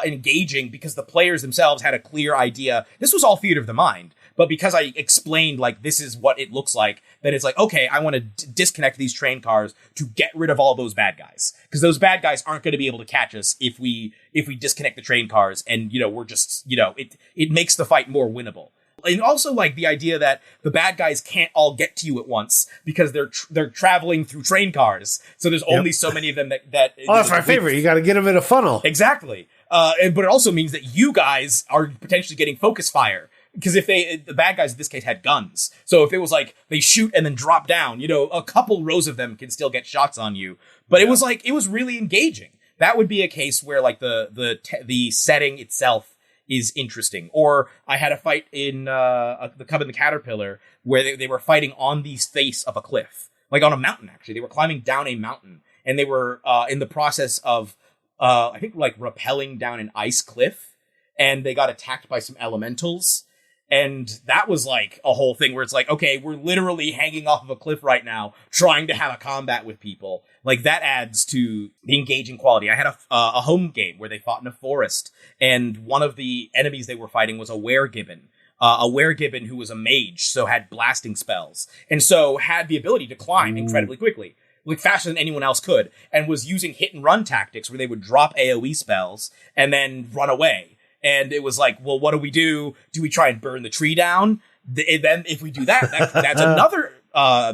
engaging because the players themselves had a clear idea. This was all theater of the mind, but because I explained, like, this is what it looks like, then it's like, okay, I want to disconnect these train cars to get rid of all those bad guys, because those bad guys aren't going to be able to catch us if we disconnect the train cars, and, you know, we're just, you know, it makes the fight more winnable. And also, like, the idea that the bad guys can't all get to you at once because they're traveling through train cars. So there's only so many of them that oh, that's my favorite. You got to get them in a funnel. Exactly. But it also means that you guys are potentially getting focus fire. Because if the bad guys in this case had guns. So if it was like they shoot and then drop down, you know, a couple rows of them can still get shots on you. But it was really engaging. That would be a case where, like, the setting itself is interesting. Or I had a fight in the Cub and the Caterpillar where they were fighting on the face of a cliff, like on a mountain. Actually, they were climbing down a mountain, and they were in the process of I think, like, rappelling down an ice cliff, and they got attacked by some elementals. And that was like a whole thing where it's like, okay, we're literally hanging off of a cliff right now, trying to have a combat with people. Like, that adds to the engaging quality. I had a home game where they fought in a forest, and one of the enemies they were fighting was a weregibbon. A weregibbon who was a mage, so had blasting spells, and so had the ability to climb incredibly quickly, like faster than anyone else could, and was using hit and run tactics where they would drop AoE spells and then run away. And it was like, well, what do? Do we try and burn the tree down? Then if we do that, that's another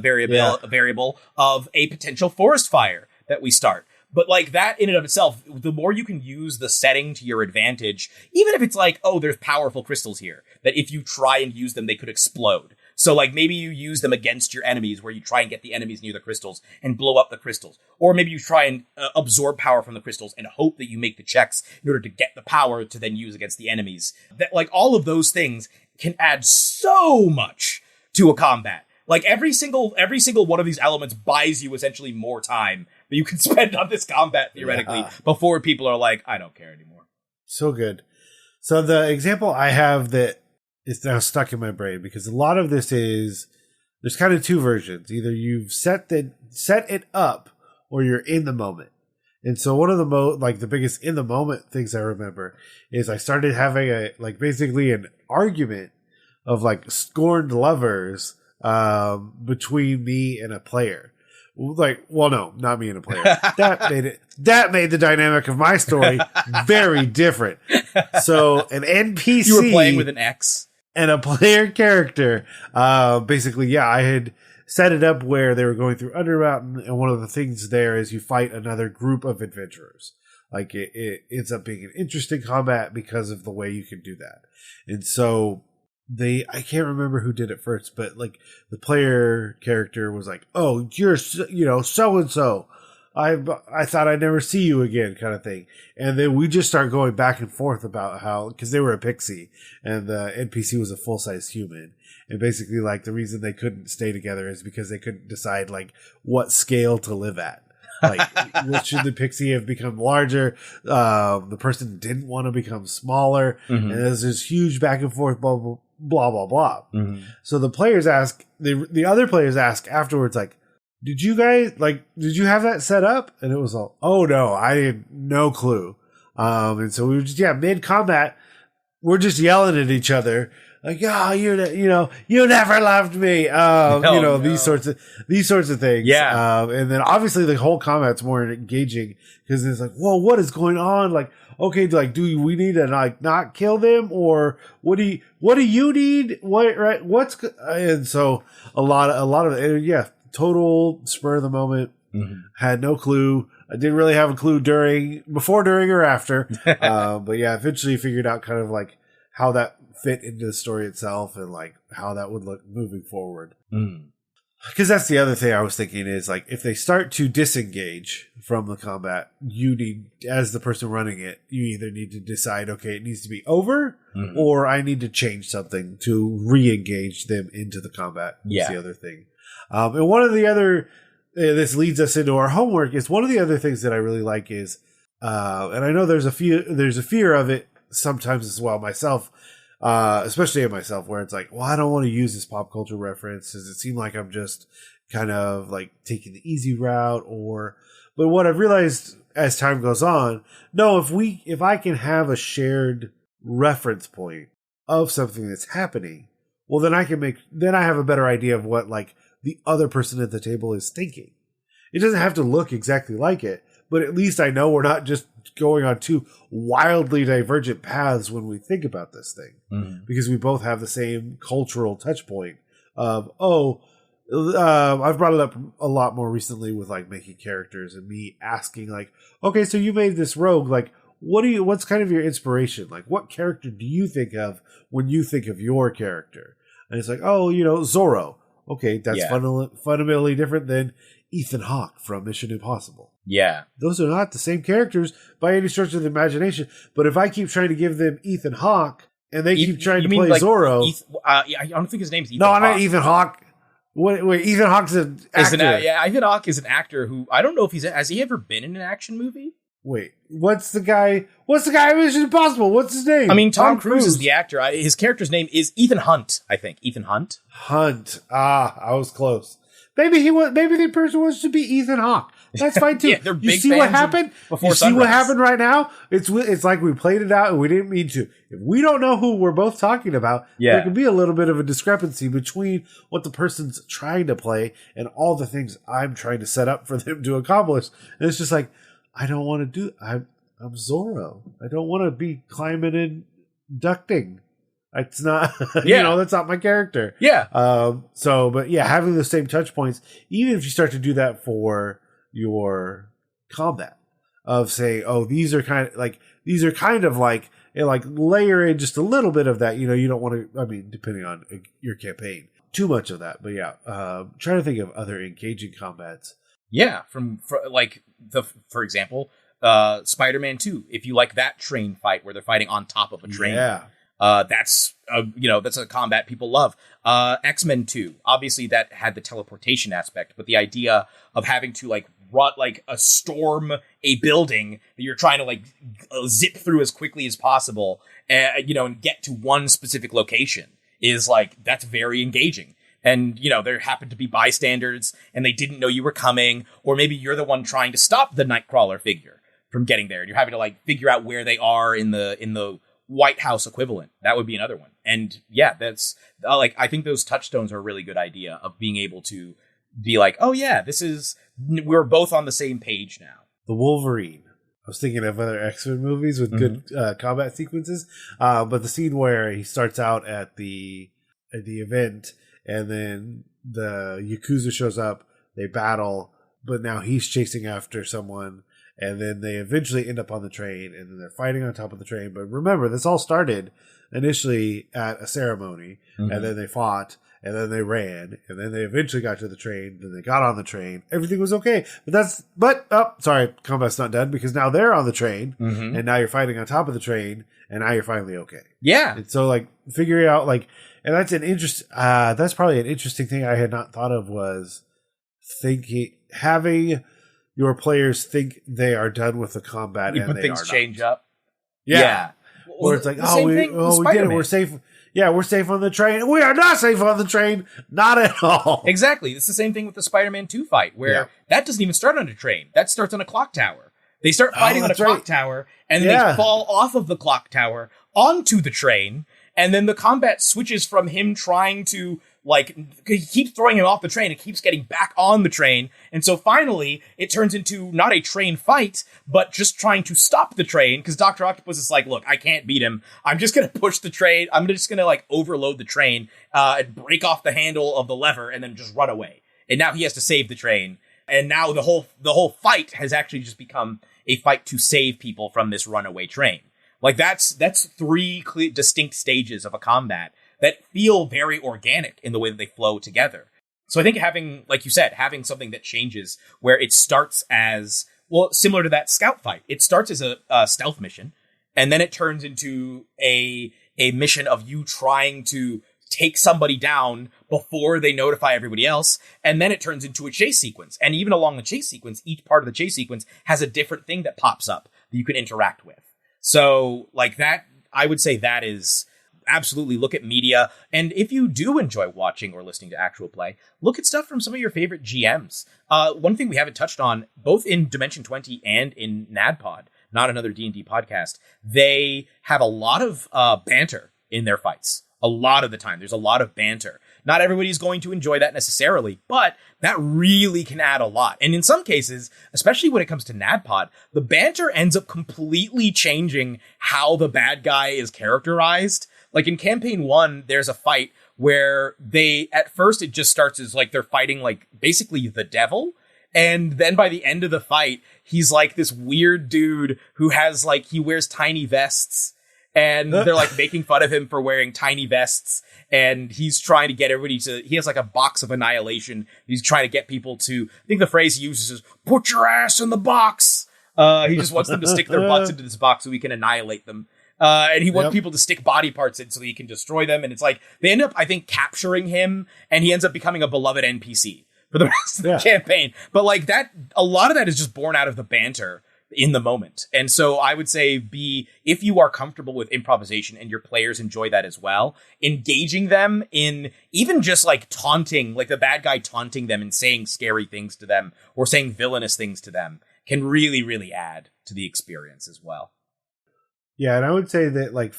variable of a potential forest fire that we start. But, like, that in and of itself, the more you can use the setting to your advantage, even if it's like, oh, there's powerful crystals here, that if you try and use them, they could explode. So, like, maybe you use them against your enemies, where you try and get the enemies near the crystals and blow up the crystals. Or maybe you try and absorb power from the crystals and hope that you make the checks in order to get the power to then use against the enemies. That, like, all of those things can add so much to a combat. Like, every single one of these elements buys you essentially more time that you can spend on this combat, theoretically, before people are like, I don't care anymore. So good. So the example I have that is now stuck in my brain, because a lot of this is, there's kind of two versions. Either you've set it up, or you're in the moment. And so one of the biggest in the moment things I remember is I started having basically an argument of, like, scorned lovers between me and a player. Like, well, no, not me and a player. That made the dynamic of my story very different. So an NPC, you were playing with an X and a player character. Basically, I had set it up where they were going through Undermountain, and one of the things there is you fight another group of adventurers. Like, it ends up being an interesting combat because of the way you can do that. And so I can't remember who did it first, but, like, the player character was like, oh, you're, so-and-so. I thought I'd never see you again, kind of thing. And then we just start going back and forth about how, because they were a pixie and the NPC was a full-size human. And basically, like, the reason they couldn't stay together is because they couldn't decide, like, what scale to live at. Like, should the pixie have become larger? The person didn't want to become smaller. Mm-hmm. And there's this huge back and forth, blah, blah, blah, blah. Mm-hmm. So the players ask, the other players ask afterwards, like, did you have that set up? And it was all, oh no, I had no clue. And so we were just, mid combat, we're just yelling at each other. like, oh, you never loved me. These sorts of things. Yeah. And then obviously the whole combat's more engaging because it's like, whoa, what is going on? Like, okay, like, do we need to like not kill them, or what do you need? And so a lot of total spur of the moment. Mm-hmm. Had no clue. I didn't really have a clue before, during, or after. But yeah, eventually figured out kind of like how that fit into the story itself and like how that would look moving forward. Because that's the other thing I was thinking is like if they start to disengage from the combat, you need, as the person running it, you either need to decide, okay, it needs to be over, or I need to change something to re-engage them into the combat. That's the other thing. And one of the other, this leads us into our homework, is one of the other things that I really like is, and I know there's a fear of it sometimes as well myself, especially in myself, where it's like, well, I don't want to use this pop culture reference. Does it seem like I'm just kind of like taking the easy route? But what I've realized as time goes on, no, if I can have a shared reference point of something that's happening, well, then I have a better idea of what like the other person at the table is thinking. It doesn't have to look exactly like it, but at least I know we're not just going on two wildly divergent paths when we think about this thing, because we both have the same cultural touch point of, I've brought it up a lot more recently with like making characters and me asking like, okay, so you made this rogue, like, what's kind of your inspiration? Like, what character do you think of when you think of your character? And it's like, Zorro. Okay, that's fundamentally different than Ethan Hawke from Mission Impossible. Yeah. Those are not the same characters by any stretch of the imagination. But if I keep trying to give them Ethan Hawke and they keep trying to play like Zorro. I don't think his name's Ethan Hawke. No, not Ethan Hawke. Wait, Ethan Hawke's an actor. Ethan Hawke is an actor who, I don't know if has he ever been in an action movie? Wait, what's the guy in Mission Impossible? What's his name? I mean, Tom Cruise is the actor. His character's name is Ethan Hunt, I think. Ethan Hunt? Hunt. I was close. Maybe the person wants to be Ethan Hawke. That's fine too. They're big you see what happened? You see what happened right now? It's like we played it out and we didn't mean to. If we don't know who we're both talking about, there can be a little bit of a discrepancy between what the person's trying to play and all the things I'm trying to set up for them to accomplish. And it's just like, I don't want to I'm Zorro. I don't want to be climbing and ducting. It's not, that's not my character. Yeah. But having the same touch points, even if you start to do that for your combat of saying, these are kind of like layer in just a little bit of that, you don't want to, I mean, depending on your campaign, too much of that. But trying to think of other engaging combats. Yeah. For example, Spider-Man 2, if you like that train fight where they're fighting on top of a train. Yeah. That's a combat people love. X-Men 2, obviously that had the teleportation aspect, but the idea of having to storm a building that you're trying to zip through as quickly as possible, and get to one specific location is that's very engaging. And, there happened to be bystanders and they didn't know you were coming, or maybe you're the one trying to stop the Nightcrawler figure from getting there and you're having to figure out where they are in the White House equivalent. That would be another one. And that's I think those touchstones are a really good idea of being able to be like, oh yeah, we're both on the same page now. The Wolverine. I was thinking of other X-Men movies with good combat sequences. But the scene where he starts out at the event and then the Yakuza shows up, they battle, but now he's chasing after someone. And then they eventually end up on the train, and then they're fighting on top of the train. But remember, this all started initially at a ceremony, and then they fought, and then they ran, and then they eventually got to the train, then they got on the train. Everything was okay. Combat's not done, because now they're on the train, and now you're fighting on top of the train, and now you're finally okay. Yeah. And so, figuring out, and that's probably an interesting thing I had not thought of, was having your players think they are done with the combat, and they things are change not. up. Yeah. Or it's like, we did it. We're safe. Yeah, we're safe on the train. We are not safe on the train. Not at all. Exactly. It's the same thing with the Spider-Man 2 fight, where that doesn't even start on a train. That starts on a clock tower. They start fighting on a clock tower, and then they fall off of the clock tower onto the train, And then the combat switches from him trying to, like, he keeps throwing him off the train and keeps getting back on the train. And so finally, it turns into not a train fight, but just trying to stop the train. Because Dr. Octopus is like, look, I can't beat him. I'm just going to push the train. I'm just going to, like, overload the train and break off the handle of the lever and then just run away. And now he has to save the train. And now the whole fight has actually just become a fight to save people from this runaway train. Like, that's three distinct stages of a combat that feel very organic in the way that they flow together. So I think having, like you said, having something that changes where it starts as, well, similar to that scout fight. It starts as a stealth mission, and then it turns into a mission of you trying to take somebody down before they notify everybody else, and then it turns into a chase sequence. And even along the chase sequence, each part of the chase sequence has a different thing that pops up that you can interact with. So, like, that, I would say that is absolutely, look at media. And if you do enjoy watching or listening to actual play, look at stuff from some of your favorite GMs. One thing we haven't touched on, both in Dimension 20 and in NADPOD, not another D&D podcast, they have a lot of banter in their fights. A lot of the time, there's a lot of banter. Not everybody's going to enjoy that necessarily, but that really can add a lot. And in some cases, especially when it comes to NADPOD, the banter ends up completely changing how the bad guy is characterized. Like in campaign 1, there's a fight where at first it just starts as like they're fighting like basically the devil. And then by the end of the fight, he's like this weird dude who has like, he wears tiny vests. And they're like making fun of him for wearing tiny vests. And he's trying to get everybody he has like a box of annihilation. He's trying to get people to, I think the phrase he uses is, put your ass in the box. He just wants them to stick their butts into this box so he can annihilate them. And he wants people to stick body parts in so that he can destroy them. And it's like, they end up, I think, capturing him. And he ends up becoming a beloved NPC for the rest of the campaign. But like that, a lot of that is just born out of the banter in the moment. And so I would say if you are comfortable with improvisation and your players enjoy that as well, engaging them in even just like taunting, like the bad guy taunting them and saying scary things to them or saying villainous things to them can really, really add to the experience as well. Yeah. And I would say that like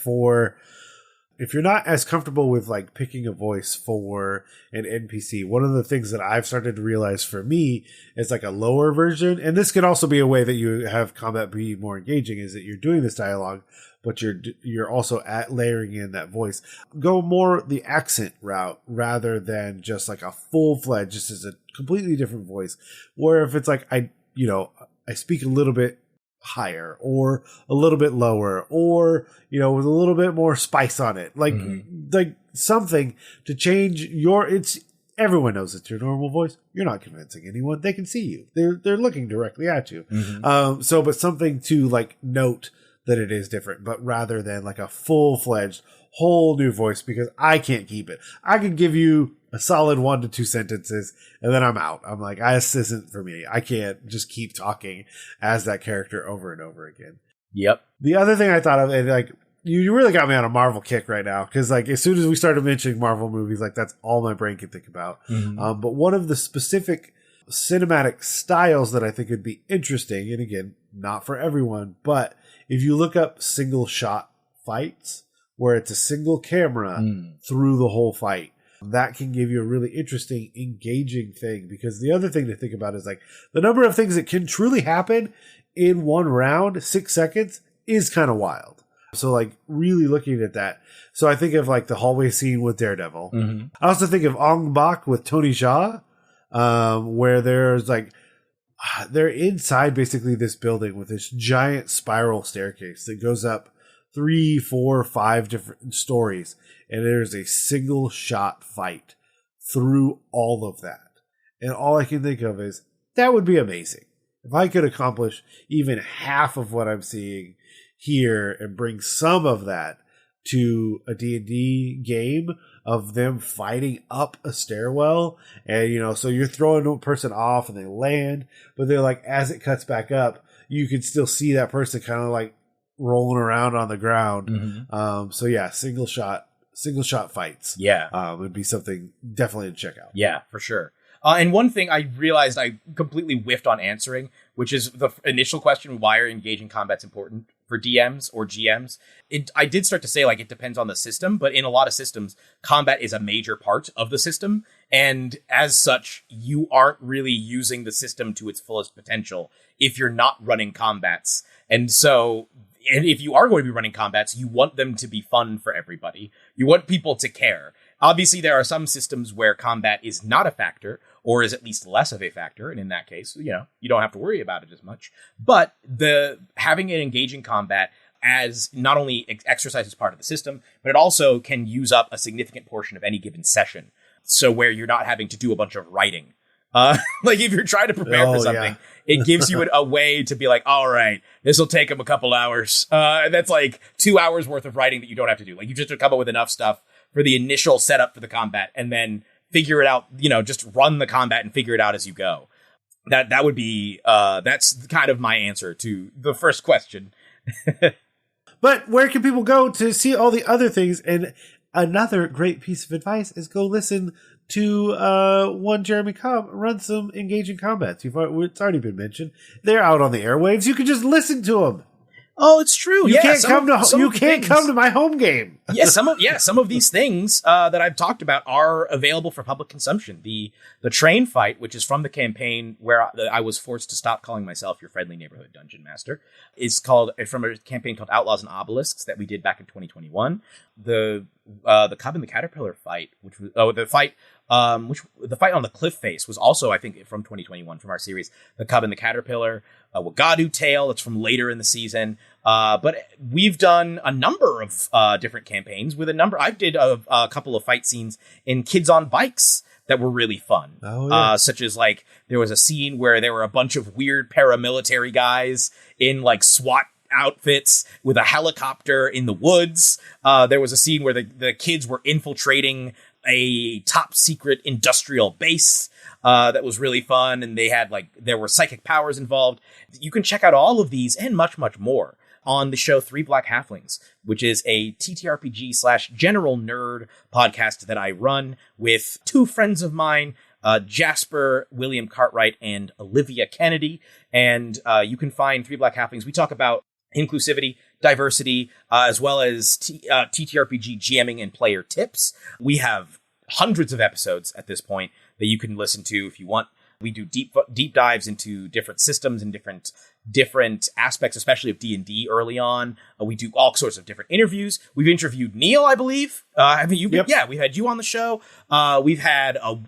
if you're not as comfortable with like picking a voice for an NPC, one of the things that I've started to realize for me is like a lower version. And this could also be a way that you have combat be more engaging, is that you're doing this dialogue, but you're also layering in that voice. Go more the accent route rather than just like a full-fledged, just as a completely different voice. Where if it's like, I speak a little bit higher or a little bit lower or with a little bit more spice on it, like something to change everyone knows it's your normal voice. You're not convincing anyone. They can see you. They're looking directly at you. But something to like note that it is different, but rather than like a full-fledged whole new voice, because I can't keep it. I can give you a solid 1 to 2 sentences and then I'm out. I'm like, this isn't for me. I can't just keep talking as that character over and over again. Yep. The other thing I thought of, and like, you really got me on a Marvel kick right now, because like as soon as we started mentioning Marvel movies, like that's all my brain could think about. But one of the specific cinematic styles that I think would be interesting, and again, not for everyone, but if you look up single shot fights where it's a single camera through the whole fight, that can give you a really interesting, engaging thing. Because the other thing to think about is like the number of things that can truly happen in one round, 6 seconds, is kind of wild. So like really looking at that. So I think of like the hallway scene with Daredevil. I also think of Ong Bak with Tony Jaa, where there's like, they're inside basically this building with this giant spiral staircase that goes up 3, 4, 5 different stories. And there's a single shot fight through all of that. And all I can think of is that would be amazing. If I could accomplish even half of what I'm seeing here and bring some of that to a D&D game of them fighting up a stairwell. And, so you're throwing a person off and they land, but they're like, as it cuts back up, you can still see that person kind of like rolling around on the ground. So yeah, single shot fights. Yeah. Would be something definitely to check out. Yeah, for sure. And one thing I realized I completely whiffed on answering, which is the initial question, why are engaging combat's important DMs or GMs. I did start to say, like, it depends on the system, but in a lot of systems, combat is a major part of the system. And as such, you aren't really using the system to its fullest potential if you're not running combats. And so, and if you are going to be running combats, you want them to be fun for everybody. You want people to care. Obviously, there are some systems where combat is not a factor, or is at least less of a factor. And in that case, you know, you don't have to worry about it as much. But having an engaging combat as not only exercises part of the system, but it also can use up a significant portion of any given session. So where you're not having to do a bunch of writing. Like if you're trying to prepare for something, it gives you a way to be like, all right, this will take them a couple hours. And that's like 2 hours worth of writing that you don't have to do. Like you just have to come up with enough stuff for the initial setup for the combat and then figure it out, you know, just run the combat and figure it out as you go. That would be, that's kind of my answer to the first question. But where can people go to see all the other things? And another great piece of advice is go listen to one Jeremy Cobb run some engaging combats. It's already been mentioned. They're out on the airwaves. You can just listen to them. Oh, it's true. You can't come to my home game. Some of these things that I've talked about are available for public consumption. The train fight, which is from the campaign where I was forced to stop calling myself your friendly neighborhood dungeon master, is from a campaign called Outlaws and Obelisks that we did back in 2021. The Cobb and the Caterpillar fight, which was the fight on the cliff face was also, I think, from 2021 from our series, the Cobb and the Caterpillar, Wagadu Tale, that's from later in the season. But we've done a number of different campaigns with I did a couple of fight scenes in Kids on Bikes that were really fun. Oh, yeah. Such as like there was a scene where there were a bunch of weird paramilitary guys in like SWAT outfits with a helicopter in the woods. There was a scene where the kids were infiltrating a top secret industrial base that was really fun, and there were psychic powers involved. You can check out all of these and much, much more on the show Three Black Halflings, which is a TTRPG / general nerd podcast that I run with two friends of mine, Jasper William Cartwright and Olivia Kennedy. And you can find Three Black Halflings. We talk about inclusivity, diversity, as well as TTRPG GMing and player tips. We have hundreds of episodes at this point that you can listen to if you want. We do deep dives into different systems and different aspects, especially of D&D early on. We do all sorts of different interviews. We've interviewed Neal, I believe. Yep. Yeah, we've had you on the show. We've had a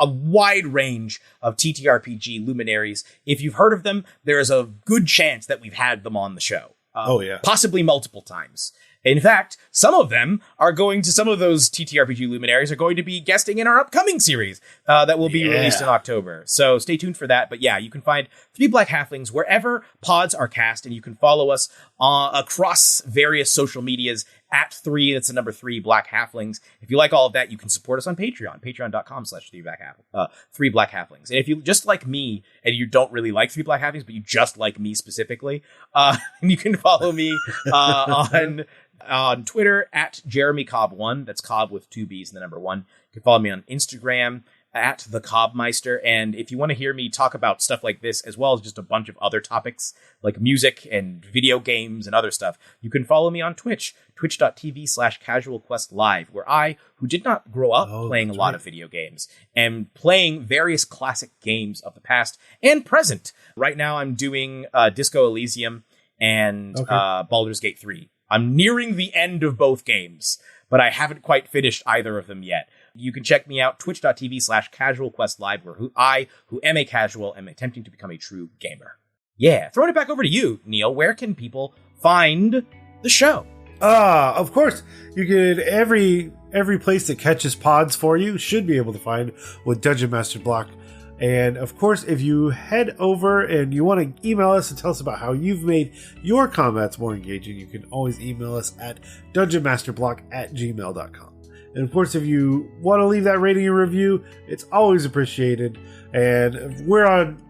wide range of TTRPG luminaries. If you've heard of them, there is a good chance that we've had them on the show. Possibly multiple times. In fact, some of those TTRPG luminaries are going to be guesting in our upcoming series that will be released in October. So stay tuned for that. But yeah, you can find Three Black Halflings wherever pods are cast, and you can follow us across various social medias at that's the number 3 Black Halflings. If you like all of that, you can support us on Patreon, patreon.com/Three Black Halflings. And if you just like me and you don't really like Three Black Halflings, but you just like me specifically, you can follow me on Twitter at Jeremy Cobb1. That's Cobb with 2 B's and the number 1. You can follow me on Instagram at the Cobbmeister. And if you want to hear me talk about stuff like this, as well as just a bunch of other topics like music and video games and other stuff, you can follow me on Twitch, twitch.tv/casualquestlive, where I, who did not grow up playing a lot of video games, am playing various classic games of the past and present. Right now I'm doing Disco Elysium and Baldur's Gate 3. I'm nearing the end of both games, but I haven't quite finished either of them yet. You can check me out, twitch.tv/casualquestlive, where I, who am a casual, am attempting to become a true gamer. Yeah, throwing it back over to you, Neal. Where can people find the show? Of course, you can every place that catches pods for you should be able to find with Dungeon Master Block. And of course, if you head over and you want to email us and tell us about how you've made your combats more engaging, you can always email us at dungeonmasterblock@gmail.com. And of course, if you want to leave that rating and review, it's always appreciated. And we're on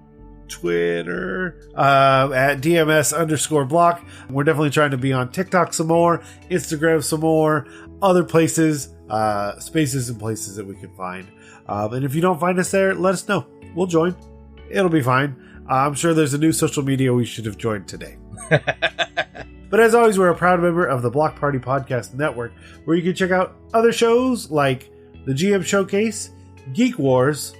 Twitter at DMS_block. We're definitely trying to be on TikTok some more, Instagram some more, other places, spaces and places that we can find. And if you don't find us there, let us know. We'll join. It'll be fine. I'm sure there's a new social media we should have joined today. But as always, we're a proud member of the Block Party Podcast Network, where you can check out other shows like the GM Showcase, Geek Wars,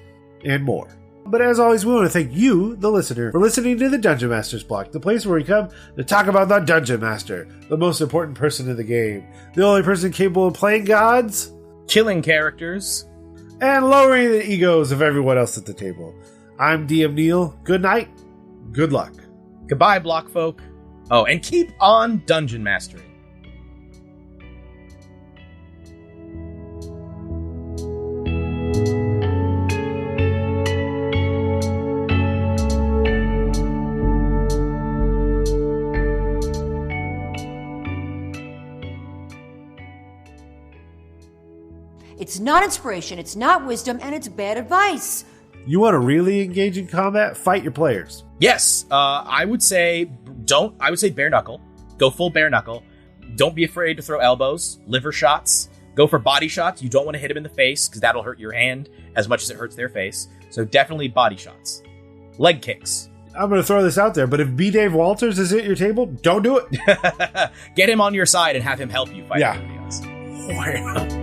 and more. But as always, we want to thank you, the listener, for listening to the Dungeon Master's Block, the place where we come to talk about the Dungeon Master, the most important person in the game, the only person capable of playing gods, killing characters, and lowering the egos of everyone else at the table. I'm DM Neal. Good night. Good luck. Goodbye, block folk. Oh, and keep on dungeon mastering. It's not inspiration, it's not wisdom, and it's bad advice. You want to really engage in combat? Fight your players. Yes, I would say bare knuckle. Go full bare knuckle. Don't be afraid to throw elbows, liver shots. Go for body shots. You don't want to hit him in the face because that'll hurt your hand as much as it hurts their face. So definitely body shots. Leg kicks. I'm going to throw this out there, but if B. Dave Walters is at your table, don't do it. Get him on your side and have him help you fight everybody else. Wow.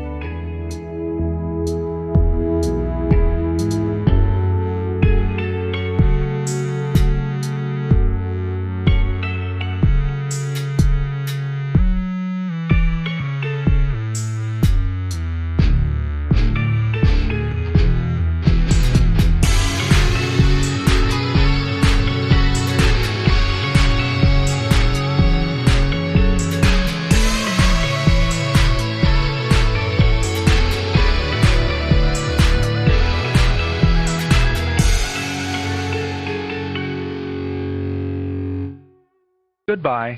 Goodbye.